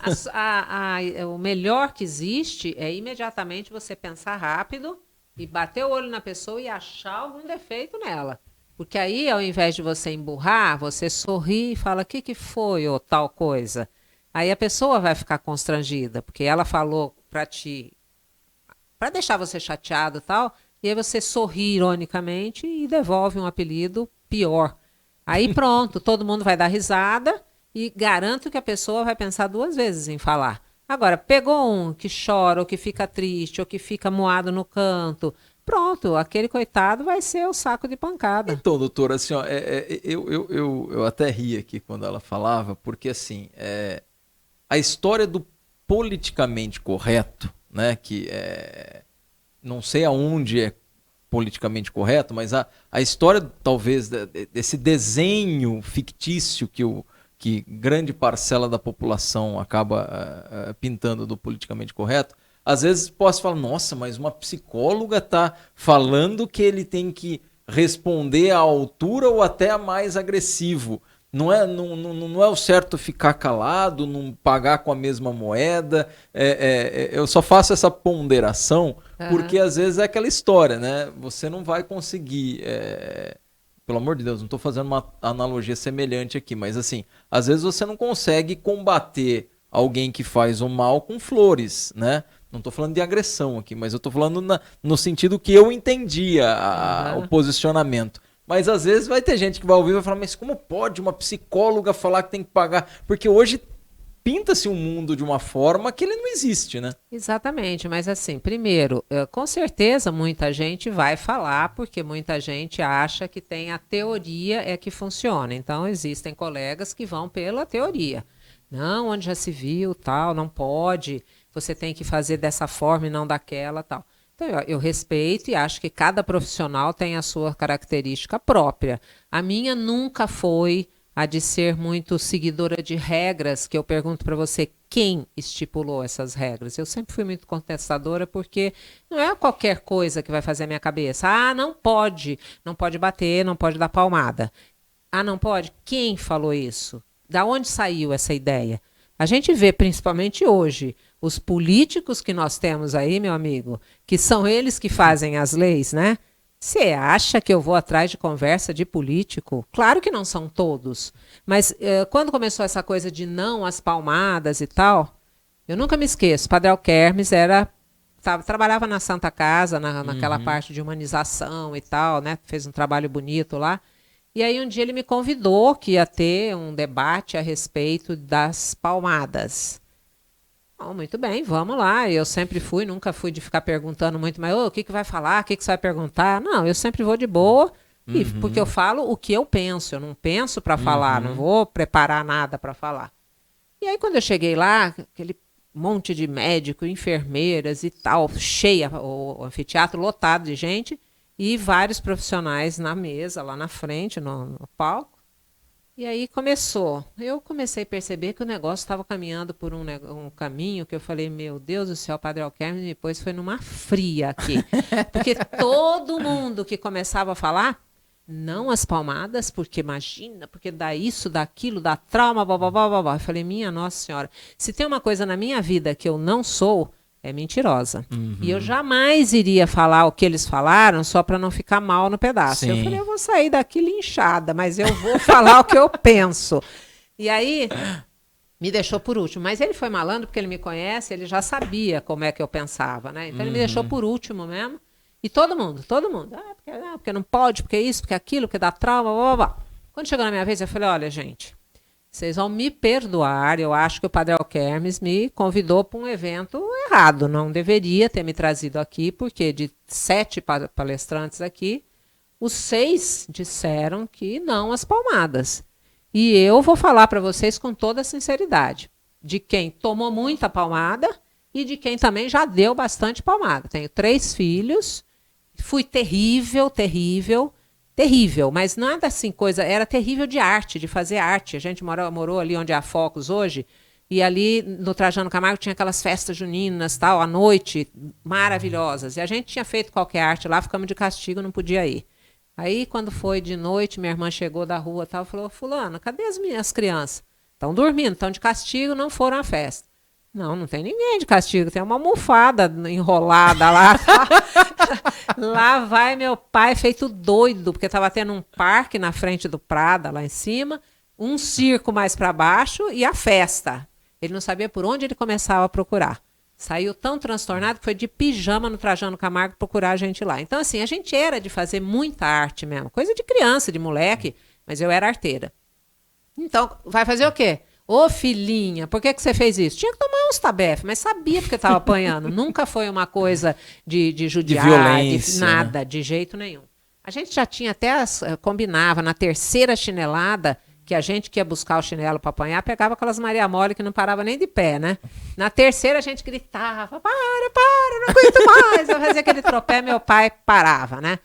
O melhor que existe é imediatamente você pensar rápido e bater o olho na pessoa e achar algum defeito nela. Porque aí, ao invés de você emburrar, você sorri e fala, o que foi, ou tal coisa. Aí a pessoa vai ficar constrangida, porque ela falou para deixar você chateado e tal, e aí você sorri ironicamente e devolve um apelido pior. Aí pronto, todo mundo vai dar risada e garanto que a pessoa vai pensar 2 vezes em falar. Agora, pegou um que chora, ou que fica triste, ou que fica moado no canto, pronto, aquele coitado vai ser o saco de pancada. Então, doutora, assim, eu até ri aqui quando ela falava, porque assim, a história do politicamente correto, né, que não sei aonde é politicamente correto, mas a história talvez desse desenho fictício que grande parcela da população acaba pintando do politicamente correto, às vezes posso falar, nossa, mas uma psicóloga está falando que ele tem que responder à altura ou até a mais agressivo. Não é o certo ficar calado, não pagar com a mesma moeda. Eu só faço essa ponderação porque às vezes é aquela história, né? Você não vai conseguir... Pelo amor de Deus, não estou fazendo uma analogia semelhante aqui, mas assim, às vezes você não consegue combater alguém que faz o mal com flores, né? Não estou falando de agressão aqui, mas eu estou falando no sentido que eu entendia o posicionamento. Mas às vezes vai ter gente que vai ouvir e vai falar, mas como pode uma psicóloga falar que tem que pagar? Porque hoje pinta-se um mundo de uma forma que ele não existe, né? Exatamente, mas assim, primeiro, com certeza muita gente vai falar, porque muita gente acha que tem a teoria que funciona. Então existem colegas que vão pela teoria. Não, onde já se viu, tal, não pode, você tem que fazer dessa forma e não daquela, tal. Então, eu respeito e acho que cada profissional tem a sua característica própria. A minha nunca foi a de ser muito seguidora de regras, que eu pergunto para você quem estipulou essas regras. Eu sempre fui muito contestadora porque não é qualquer coisa que vai fazer a minha cabeça. Ah, não pode bater, não pode dar palmada. Ah, não pode? Quem falou isso? Da onde saiu essa ideia? A gente vê, principalmente hoje, os políticos que nós temos aí, meu amigo, que são eles que fazem as leis, né? Você acha que eu vou atrás de conversa de político? Claro que não são todos. Mas quando começou essa coisa de não às palmadas e tal, eu nunca me esqueço. Padre Alquermes trabalhava na Santa Casa, naquela parte de humanização e tal, né? Fez um trabalho bonito lá. E aí um dia ele me convidou que ia ter um debate a respeito das palmadas. Oh, muito bem, vamos lá. Eu sempre fui, nunca fui de ficar perguntando muito, mas o que vai falar? O que você vai perguntar? Não, eu sempre vou de boa, porque eu falo o que eu penso. Eu não penso para falar, não vou preparar nada para falar. E aí quando eu cheguei lá, aquele monte de médico, enfermeiras e tal, cheia, o anfiteatro lotado de gente, e vários profissionais na mesa, lá na frente, no palco. E aí eu comecei a perceber que o negócio estava caminhando por um caminho que eu falei, meu Deus do céu, Padre Alquermes depois foi numa fria aqui. Porque todo mundo que começava a falar, não as palmadas, porque imagina, porque dá isso, dá aquilo, dá trauma, blá, blá, blá, blá, blá. Eu falei, minha Nossa Senhora, se tem uma coisa na minha vida que eu não sou, é mentirosa. E eu jamais iria falar o que eles falaram só para não ficar mal no pedaço. Sim. Eu falei, eu vou sair daqui linchada, mas eu vou falar o que eu penso. E aí, me deixou por último. Mas ele foi malandro, porque ele me conhece, ele já sabia como é que eu pensava, né? Então ele me deixou por último mesmo. E todo mundo. Porque não pode, porque isso, porque aquilo, porque dá trauma, blá, blá, blá. Quando chegou na minha vez, eu falei, olha, gente, vocês vão me perdoar, eu acho que o Padre Alquermes me convidou para um evento errado, não deveria ter me trazido aqui, porque de 7 palestrantes aqui, os 6 disseram que não às palmadas. E eu vou falar para vocês com toda a sinceridade, de quem tomou muita palmada e de quem também já deu bastante palmada. Tenho 3 filhos, fui terrível, mas nada assim, era terrível de arte, de fazer arte. A gente morou ali onde há Focos hoje, e ali no Trajano Camargo tinha aquelas festas juninas, tal, à noite, maravilhosas. E a gente tinha feito qualquer arte lá, ficamos de castigo, não podia ir. Aí, quando foi de noite, minha irmã chegou da rua e falou, fulano, cadê as crianças? Estão dormindo, estão de castigo, não foram à festa. Não tem ninguém de castigo, tem uma almofada enrolada lá. Lá vai meu pai feito doido, porque estava tendo um parque na frente do Prada, lá em cima, um circo mais para baixo e a festa. Ele não sabia por onde ele começava a procurar. Saiu tão transtornado que foi de pijama no Trajano Camargo procurar a gente lá. Então, assim, a gente era de fazer muita arte mesmo, coisa de criança, de moleque, mas eu era arteira. Então, vai fazer o quê? Ô, filhinha, por que você fez isso? Tinha que tomar uns tabefes, mas sabia porque estava apanhando. Nunca foi uma coisa de judiar, de violência, nada, né? De jeito nenhum. A gente já tinha até, combinava, na terceira chinelada, que a gente que ia buscar o chinelo para apanhar, pegava aquelas Maria Mole que não parava nem de pé, né? Na terceira a gente gritava, para, não aguento mais. Eu fazia aquele tropé, meu pai parava, né?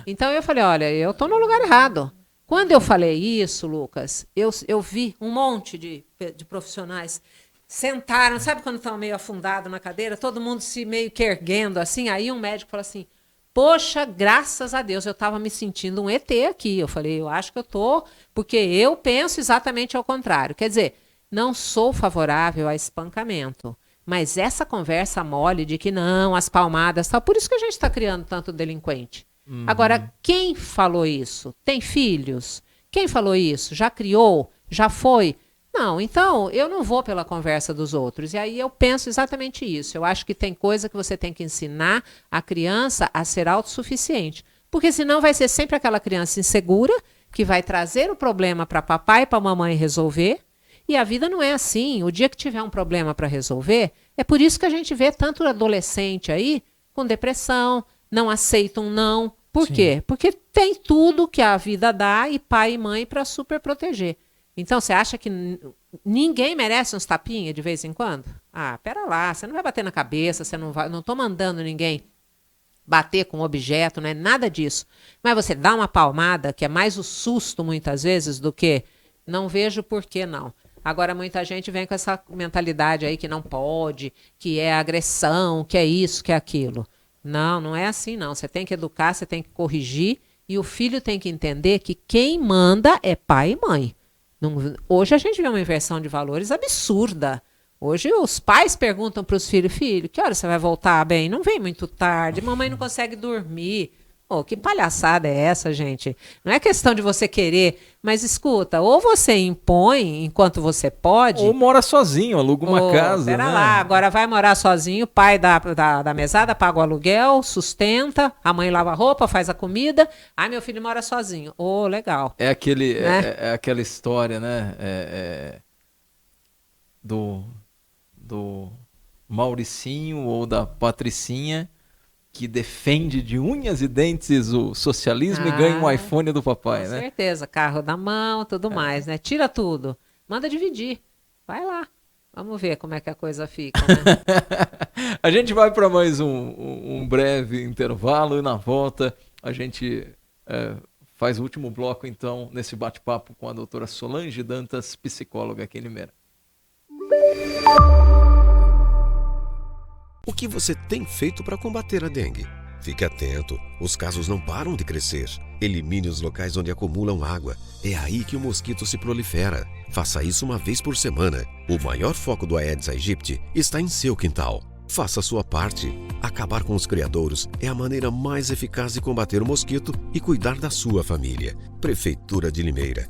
Então eu falei, olha, eu tô no lugar errado. Quando eu falei isso, Lucas, eu vi um monte de profissionais sentaram, sabe quando estão meio afundados na cadeira, todo mundo se meio que erguendo assim, aí um médico falou assim, poxa, graças a Deus, eu estava me sentindo um ET aqui. Eu falei, eu acho que eu tô, porque eu penso exatamente ao contrário. Quer dizer, não sou favorável a espancamento, mas essa conversa mole de que não, as palmadas, tal, por isso que a gente está criando tanto delinquente. Agora, quem falou isso? Tem filhos? Quem falou isso? Já criou? Já foi? Não, então eu não vou pela conversa dos outros. E aí eu penso exatamente isso. Eu acho que tem coisa que você tem que ensinar a criança a ser autossuficiente. Porque senão vai ser sempre aquela criança insegura que vai trazer o problema para papai e para mamãe resolver. E a vida não é assim. O dia que tiver um problema para resolver, é por isso que a gente vê tanto adolescente aí com depressão, não aceita um não. Por quê? Porque tem tudo que a vida dá e pai e mãe para super proteger. Então, você acha que ninguém merece uns tapinhas de vez em quando? Ah, pera lá, você não vai bater na cabeça, você não vai, não estou mandando ninguém bater com objeto, não é nada disso. Mas você dá uma palmada, que é mais o susto muitas vezes do que Não vejo por que não. Agora, muita gente vem com essa mentalidade aí que não pode, que é agressão, que é isso, que é aquilo. Não, não é assim, não. Você tem que educar, você tem que corrigir, e o filho tem que entender que quem manda é pai e mãe. Hoje a gente vê uma inversão de valores absurda. Hoje os pais perguntam para os filhos, filho, que hora você vai voltar bem? Não vem muito tarde, mamãe não consegue dormir. Oh, que palhaçada é essa, gente? Não é questão de você querer, mas escuta, ou você impõe enquanto você pode... Ou mora sozinho, aluga uma casa, pera né? lá, agora vai morar sozinho, o pai da mesada paga o aluguel, sustenta, a mãe lava a roupa, faz a comida, aí meu filho mora sozinho. Legal. É aquele, Né? é aquela história, né? Do Mauricinho ou da Patricinha, que defende de unhas e dentes o socialismo e ganha um iPhone do papai, Com né? certeza, carro da mão, tudo mais, né? Tira tudo, manda dividir, vai lá. Vamos ver como é que a coisa fica, né? A gente vai para mais um breve intervalo e na volta a gente faz o último bloco, então, nesse bate-papo com a doutora Solange Dantas, psicóloga aqui em Limeira. O que você tem feito para combater a dengue? Fique atento, os casos não param de crescer. Elimine os locais onde acumulam água. É aí que o mosquito se prolifera. Faça isso uma vez por semana. O maior foco do Aedes aegypti está em seu quintal. Faça a sua parte. Acabar com os criadouros é a maneira mais eficaz de combater o mosquito e cuidar da sua família. Prefeitura de Limeira.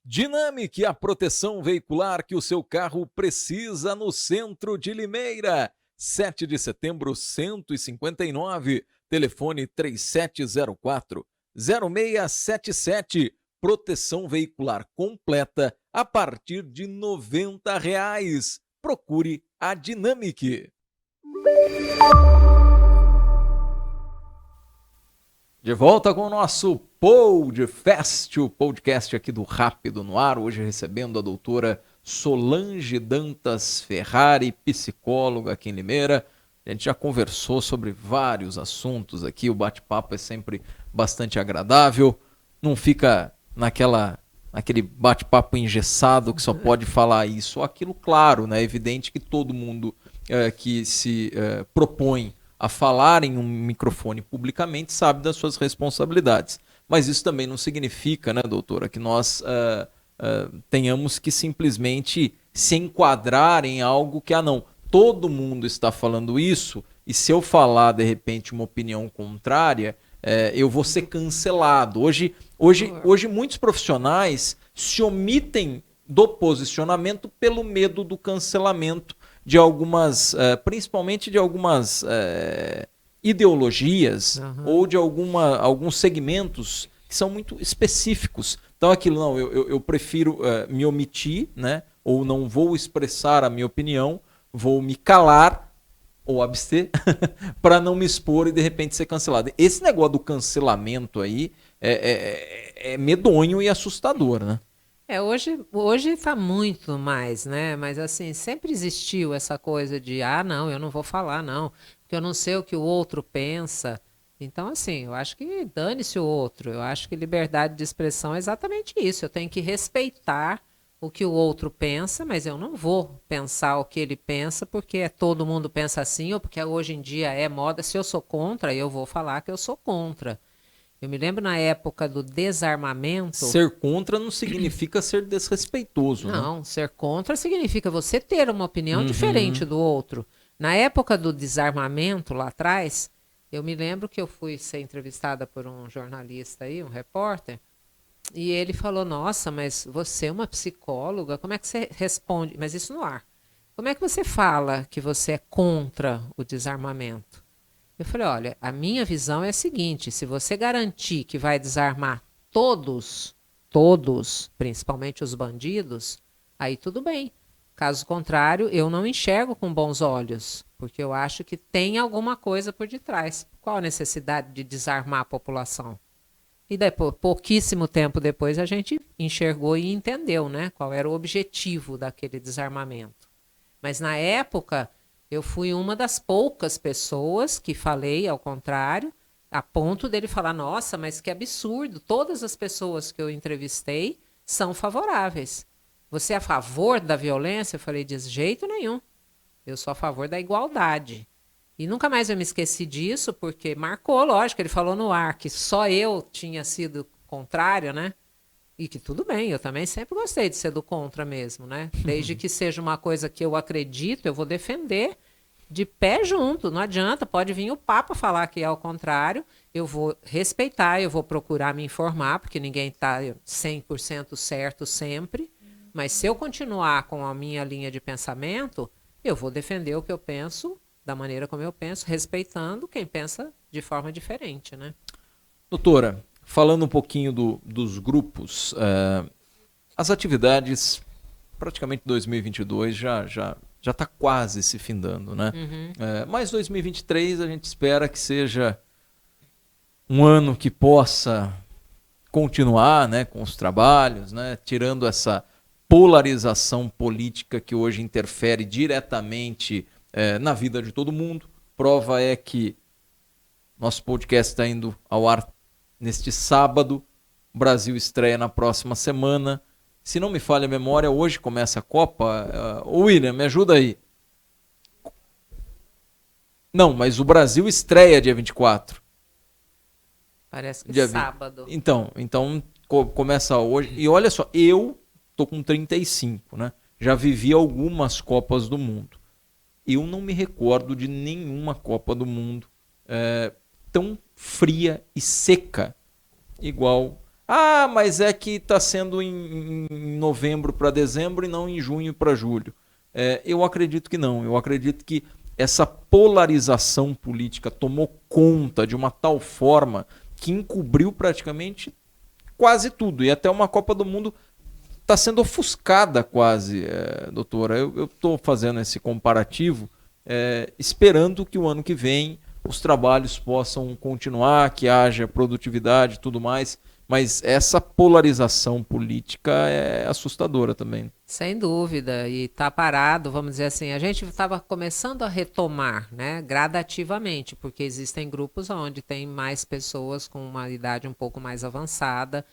Dinamic, a proteção veicular que o seu carro precisa no centro de Limeira. 7 de setembro, 159, telefone 3704-0677. Proteção veicular completa a partir de R$ 90. Procure a Dinamic. De volta com o nosso Podcast, o podcast aqui do Rápido no Ar, hoje recebendo a doutora Solange Dantas Ferrari, psicóloga aqui em Limeira. A gente já conversou sobre vários assuntos aqui, o bate-papo é sempre bastante agradável, não fica naquele bate-papo engessado que só pode falar isso ou aquilo, claro, né? É evidente que todo mundo que se propõe a falar em um microfone publicamente sabe das suas responsabilidades. Mas isso também não significa, né, doutora, que nós tenhamos que simplesmente se enquadrar em algo que, não, todo mundo está falando isso, e se eu falar, de repente, uma opinião contrária, eu vou ser cancelado. Hoje muitos profissionais se omitem do posicionamento pelo medo do cancelamento de algumas, principalmente de algumas ideologias ou de alguns segmentos que são muito específicos. Então aquilo, não, eu prefiro me omitir, né? Ou não vou expressar a minha opinião, vou me calar ou abster para não me expor e de repente ser cancelado. Esse negócio do cancelamento aí é medonho e assustador, né? Hoje está muito mais, né? Mas assim, sempre existiu essa coisa de, não, eu não vou falar, não, porque eu não sei o que o outro pensa. Então, assim, eu acho que dane-se o outro. Eu acho que liberdade de expressão é exatamente isso. Eu tenho que respeitar o que o outro pensa, mas eu não vou pensar o que ele pensa porque todo mundo pensa assim ou porque hoje em dia é moda. Se eu sou contra, eu vou falar que eu sou contra. Eu me lembro na época do desarmamento... Ser contra não significa ser desrespeitoso, não, né? Ser contra significa você ter uma opinião diferente do outro. Na época do desarmamento, lá atrás, eu me lembro que eu fui ser entrevistada por um jornalista aí, um repórter, e ele falou, nossa, mas você é uma psicóloga, como é que você responde? Mas isso no ar. Como é que você fala que você é contra o desarmamento? Eu falei, olha, a minha visão é a seguinte, se você garantir que vai desarmar todos, principalmente os bandidos, aí tudo bem. Caso contrário, eu não enxergo com bons olhos, porque eu acho que tem alguma coisa por detrás. Qual a necessidade de desarmar a população? E depois, pouquíssimo tempo depois, a gente enxergou e entendeu, né, qual era o objetivo daquele desarmamento. Mas na época... eu fui uma das poucas pessoas que falei ao contrário. A ponto dele falar, nossa, mas que absurdo, todas as pessoas que eu entrevistei são favoráveis. Você é a favor da violência? Eu falei, de jeito nenhum. Eu sou a favor da igualdade. E nunca mais eu me esqueci disso, porque marcou, lógico, ele falou no ar que só eu tinha sido contrário, né? E que tudo bem, eu também sempre gostei de ser do contra mesmo, né? Desde que seja uma coisa que eu acredito, eu vou defender de pé junto. Não adianta, pode vir o Papa falar que é ao contrário, eu vou respeitar, eu vou procurar me informar, porque ninguém está 100% certo sempre. Mas se eu continuar com a minha linha de pensamento, eu vou defender o que eu penso, da maneira como eu penso, respeitando quem pensa de forma diferente, né? Doutora, falando um pouquinho dos grupos, as atividades, praticamente 2022 já está quase se findando, né? Mas 2023 a gente espera que seja um ano que possa continuar, né, com os trabalhos, né, tirando essa polarização política que hoje interfere diretamente na vida de todo mundo. Prova é que nosso podcast está indo ao ar neste sábado, o Brasil estreia na próxima semana. Se não me falha a memória, hoje começa a Copa. William, me ajuda aí. Não, mas o Brasil estreia dia 24. Parece que sábado. Então começa hoje. E olha só, eu tô com 35, né? Já vivi algumas Copas do Mundo. Eu não me recordo de nenhuma Copa do Mundo tão fria e seca igual. Mas é que está sendo em novembro para dezembro e não em junho para julho. Eu acredito que não. Eu acredito que essa polarização política tomou conta de uma tal forma que encobriu praticamente quase tudo. E até uma Copa do Mundo está sendo ofuscada quase, doutora. Eu estou fazendo esse comparativo, esperando que o ano que vem os trabalhos possam continuar, que haja produtividade e tudo mais. Mas essa polarização política é assustadora também. Sem dúvida, e está parado, vamos dizer assim, a gente estava começando a retomar, né, gradativamente, porque existem grupos onde tem mais pessoas com uma idade um pouco mais avançada,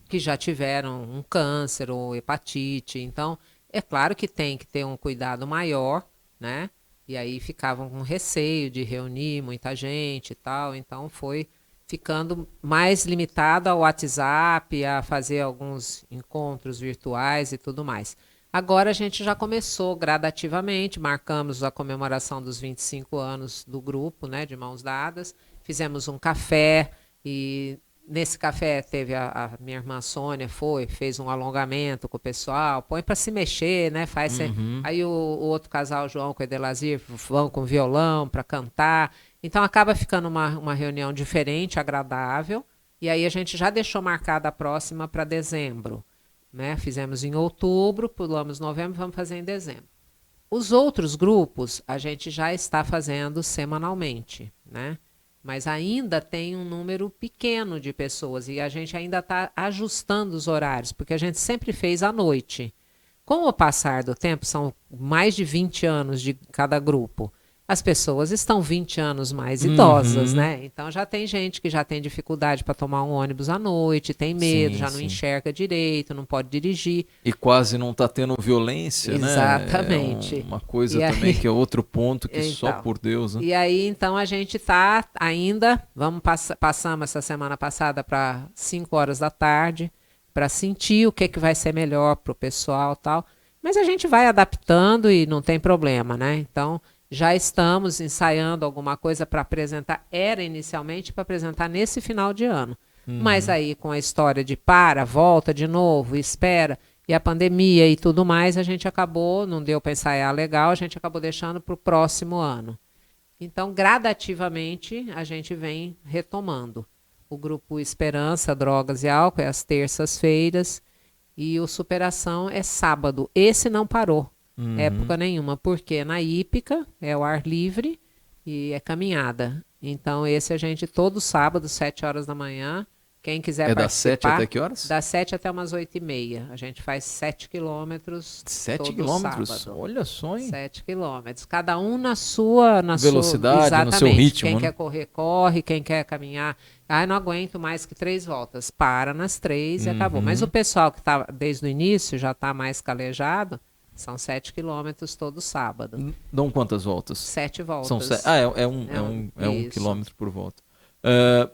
que já tiveram um câncer ou hepatite, então é claro que tem que ter um cuidado maior, né, e aí ficavam com receio de reunir muita gente e tal, então foi ficando mais limitado ao WhatsApp, a fazer alguns encontros virtuais e tudo mais. Agora a gente já começou gradativamente, marcamos a comemoração dos 25 anos do grupo, né, de Mãos Dadas, fizemos um café e nesse café teve a minha irmã Sônia, fez um alongamento com o pessoal, põe para se mexer, né, faz aí o outro casal, João com o Edelazir, vão com violão para cantar. Então acaba ficando uma reunião diferente, agradável, e aí a gente já deixou marcada a próxima para dezembro, né? Fizemos em outubro, pulamos novembro, vamos fazer em dezembro. Os outros grupos a gente já está fazendo semanalmente, né? Mas ainda tem um número pequeno de pessoas e a gente ainda está ajustando os horários, porque a gente sempre fez à noite. Com o passar do tempo, são mais de 20 anos de cada grupo. As pessoas estão 20 anos mais idosas, né? Então já tem gente que já tem dificuldade para tomar um ônibus à noite, tem medo, já não enxerga direito, não pode dirigir. E quase não está tendo violência, né? Exatamente. Uma coisa também que é outro ponto que então, só por Deus, né? E aí, então, a gente está ainda, passamos essa semana passada para 5 horas da tarde, para sentir o que vai ser melhor para o pessoal e tal. Mas a gente vai adaptando e não tem problema, né? Então, já estamos ensaiando alguma coisa para apresentar. Era inicialmente para apresentar nesse final de ano. Mas aí, com a história de volta de novo, espera, e a pandemia e tudo mais, a gente acabou, não deu para ensaiar legal, a gente acabou deixando para o próximo ano. Então, gradativamente, a gente vem retomando. O grupo Esperança, Drogas e Álcool é às terças-feiras e o Superação é sábado. Esse não parou. Época nenhuma, porque na hípica é o ar livre e é caminhada. Então esse a gente todo sábado, 7 horas da manhã, Quem quiser É das 7 participar, até que horas? das 7 até umas 8h30. A gente faz 7 quilômetros 7 todo quilômetros? sábado. Olha só, hein? 7 quilômetros. Cada um na sua velocidade, exatamente. no seu ritmo. Quem né? quer correr, corre. Quem quer caminhar. Não aguento mais que 3 voltas. Para nas 3 e acabou. Mas o pessoal que está desde o início já está mais calejado, são 7 quilômetros todo sábado. Dão quantas voltas? 7 voltas. São é um isso. quilômetro por volta.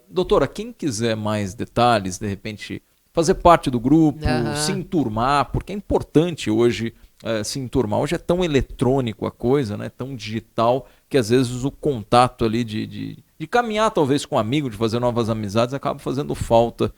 Doutora, quem quiser mais detalhes, de repente fazer parte do grupo, se enturmar, porque é importante hoje se enturmar. Hoje é tão eletrônico a coisa, né? Tão digital, que às vezes o contato ali de caminhar talvez com um amigo, de fazer novas amizades, acaba fazendo falta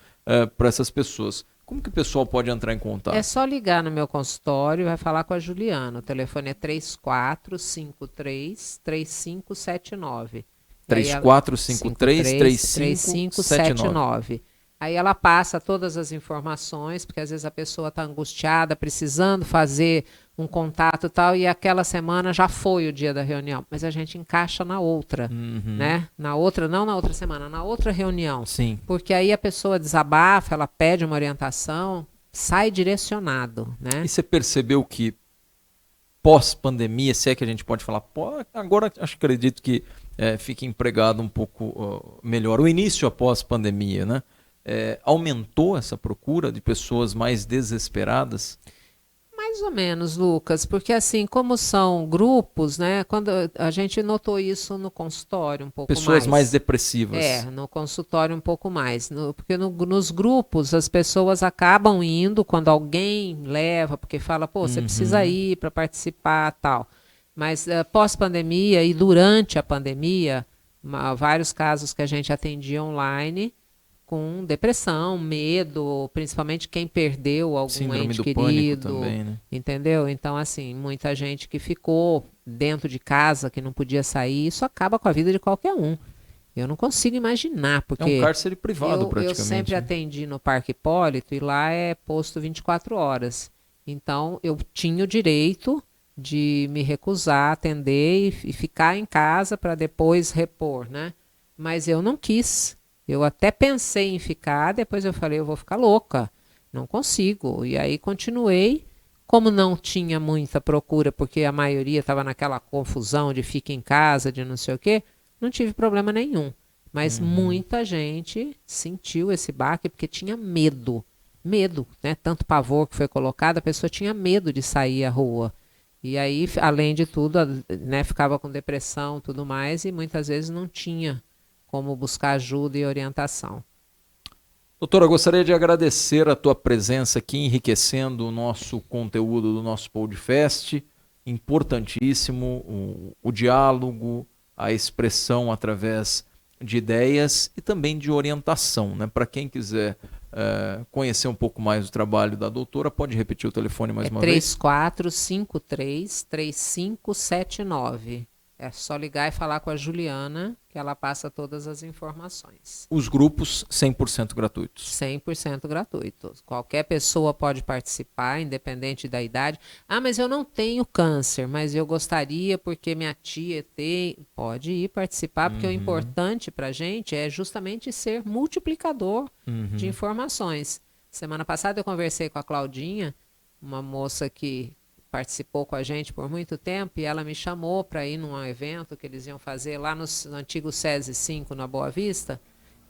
para essas pessoas. Como que o pessoal pode entrar em contato? É só ligar no meu consultório e vai falar com a Juliana. O telefone é 3453-3579. 3453-3579. Aí ela passa todas as informações, porque às vezes a pessoa está angustiada, precisando fazer um contato e tal, e aquela semana já foi o dia da reunião, mas a gente encaixa na outra, né? Na outra, não na outra semana, na outra reunião. Sim. Porque aí a pessoa desabafa, ela pede uma orientação, sai direcionado, né? E você percebeu que pós-pandemia, se é que a gente pode falar, agora acredito que fique empregado um pouco melhor. O início após pandemia, né? Aumentou essa procura de pessoas mais desesperadas? Mais ou menos, Lucas, porque assim, como são grupos, né? Quando a gente notou isso no consultório um pouco mais. Pessoas mais depressivas. No consultório um pouco mais. Porque nos grupos as pessoas acabam indo quando alguém leva, porque fala, pô, você precisa ir para participar tal. Mas pós-pandemia e durante a pandemia, vários casos que a gente atendia online com depressão, medo, principalmente quem perdeu algum Síndrome ente do querido, pânico também, né? Entendeu? Então, assim, muita gente que ficou dentro de casa, que não podia sair, isso acaba com a vida de qualquer um. Eu não consigo imaginar, porque é um cárcere privado praticamente. Eu sempre atendi no Parque Hipólito e lá é posto 24 horas. Então, eu tinha o direito de me recusar a atender e ficar em casa para depois repor, né? Mas eu não quis. Eu até pensei em ficar, depois eu falei, eu vou ficar louca, não consigo. E aí continuei, como não tinha muita procura, porque a maioria estava naquela confusão de fica em casa, de não sei o quê, não tive problema nenhum. Mas muita gente sentiu esse baque porque tinha medo, né? Tanto pavor que foi colocado, a pessoa tinha medo de sair à rua. E aí, além de tudo, né, ficava com depressão e tudo mais, e muitas vezes não tinha como buscar ajuda e orientação. Doutora, gostaria de agradecer a tua presença aqui, enriquecendo o nosso conteúdo do nosso podcast. Importantíssimo o diálogo, a expressão através de ideias e também de orientação, né? Para quem quiser conhecer um pouco mais do trabalho da doutora, pode repetir o telefone mais uma vez? 3453-3579. É só ligar e falar com a Juliana, que ela passa todas as informações. Os grupos 100% gratuitos. 100% gratuitos. Qualquer pessoa pode participar, independente da idade. Mas eu não tenho câncer, mas eu gostaria porque minha tia tem. Pode ir participar, porque o importante para a gente é justamente ser multiplicador de informações. Semana passada eu conversei com a Claudinha, uma moça que participou com a gente por muito tempo, e ela me chamou para ir num evento que eles iam fazer lá no antigo SESI 5, na Boa Vista.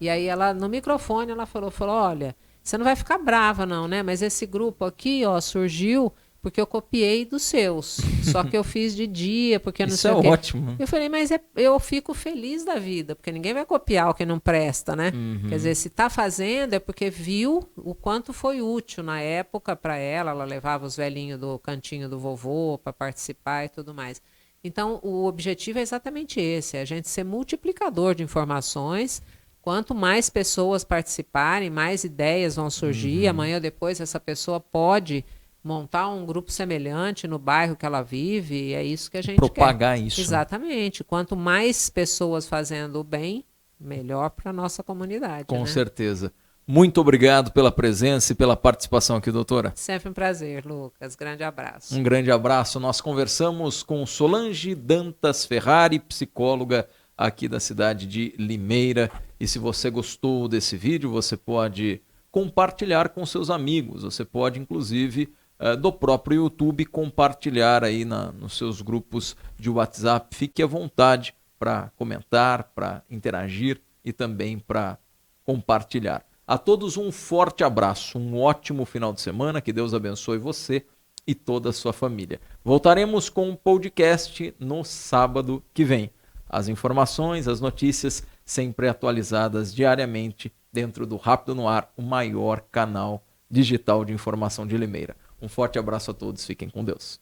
E aí ela, no microfone, ela falou, olha, você não vai ficar brava não, né? Mas esse grupo aqui, ó, surgiu porque eu copiei dos seus. Só que eu fiz de dia, porque não sei o quê. Isso é ótimo. Eu falei, mas eu fico feliz da vida, porque ninguém vai copiar o que não presta, né? Quer dizer, se está fazendo é porque viu o quanto foi útil na época para ela. Ela levava os velhinhos do cantinho do vovô para participar e tudo mais. Então, o objetivo é exatamente esse, é a gente ser multiplicador de informações. Quanto mais pessoas participarem, mais ideias vão surgir. Amanhã ou depois essa pessoa pode montar um grupo semelhante no bairro que ela vive, e é isso que a gente propagar quer. Isso. Exatamente. Quanto mais pessoas fazendo o bem, melhor para a nossa comunidade. Com né? certeza. Muito obrigado pela presença e pela participação aqui, doutora. Sempre um prazer, Lucas. Grande abraço. Um grande abraço. Nós conversamos com Solange Dantas Ferrari, psicóloga aqui da cidade de Limeira. E se você gostou desse vídeo, você pode compartilhar com seus amigos. Você pode, inclusive, do próprio YouTube, compartilhar aí nos seus grupos de WhatsApp. Fique à vontade para comentar, para interagir e também para compartilhar. A todos um forte abraço, um ótimo final de semana, que Deus abençoe você e toda a sua família. Voltaremos com um podcast no sábado que vem. As informações, as notícias sempre atualizadas diariamente dentro do Rápido no Ar, o maior canal digital de informação de Limeira. Um forte abraço a todos, fiquem com Deus.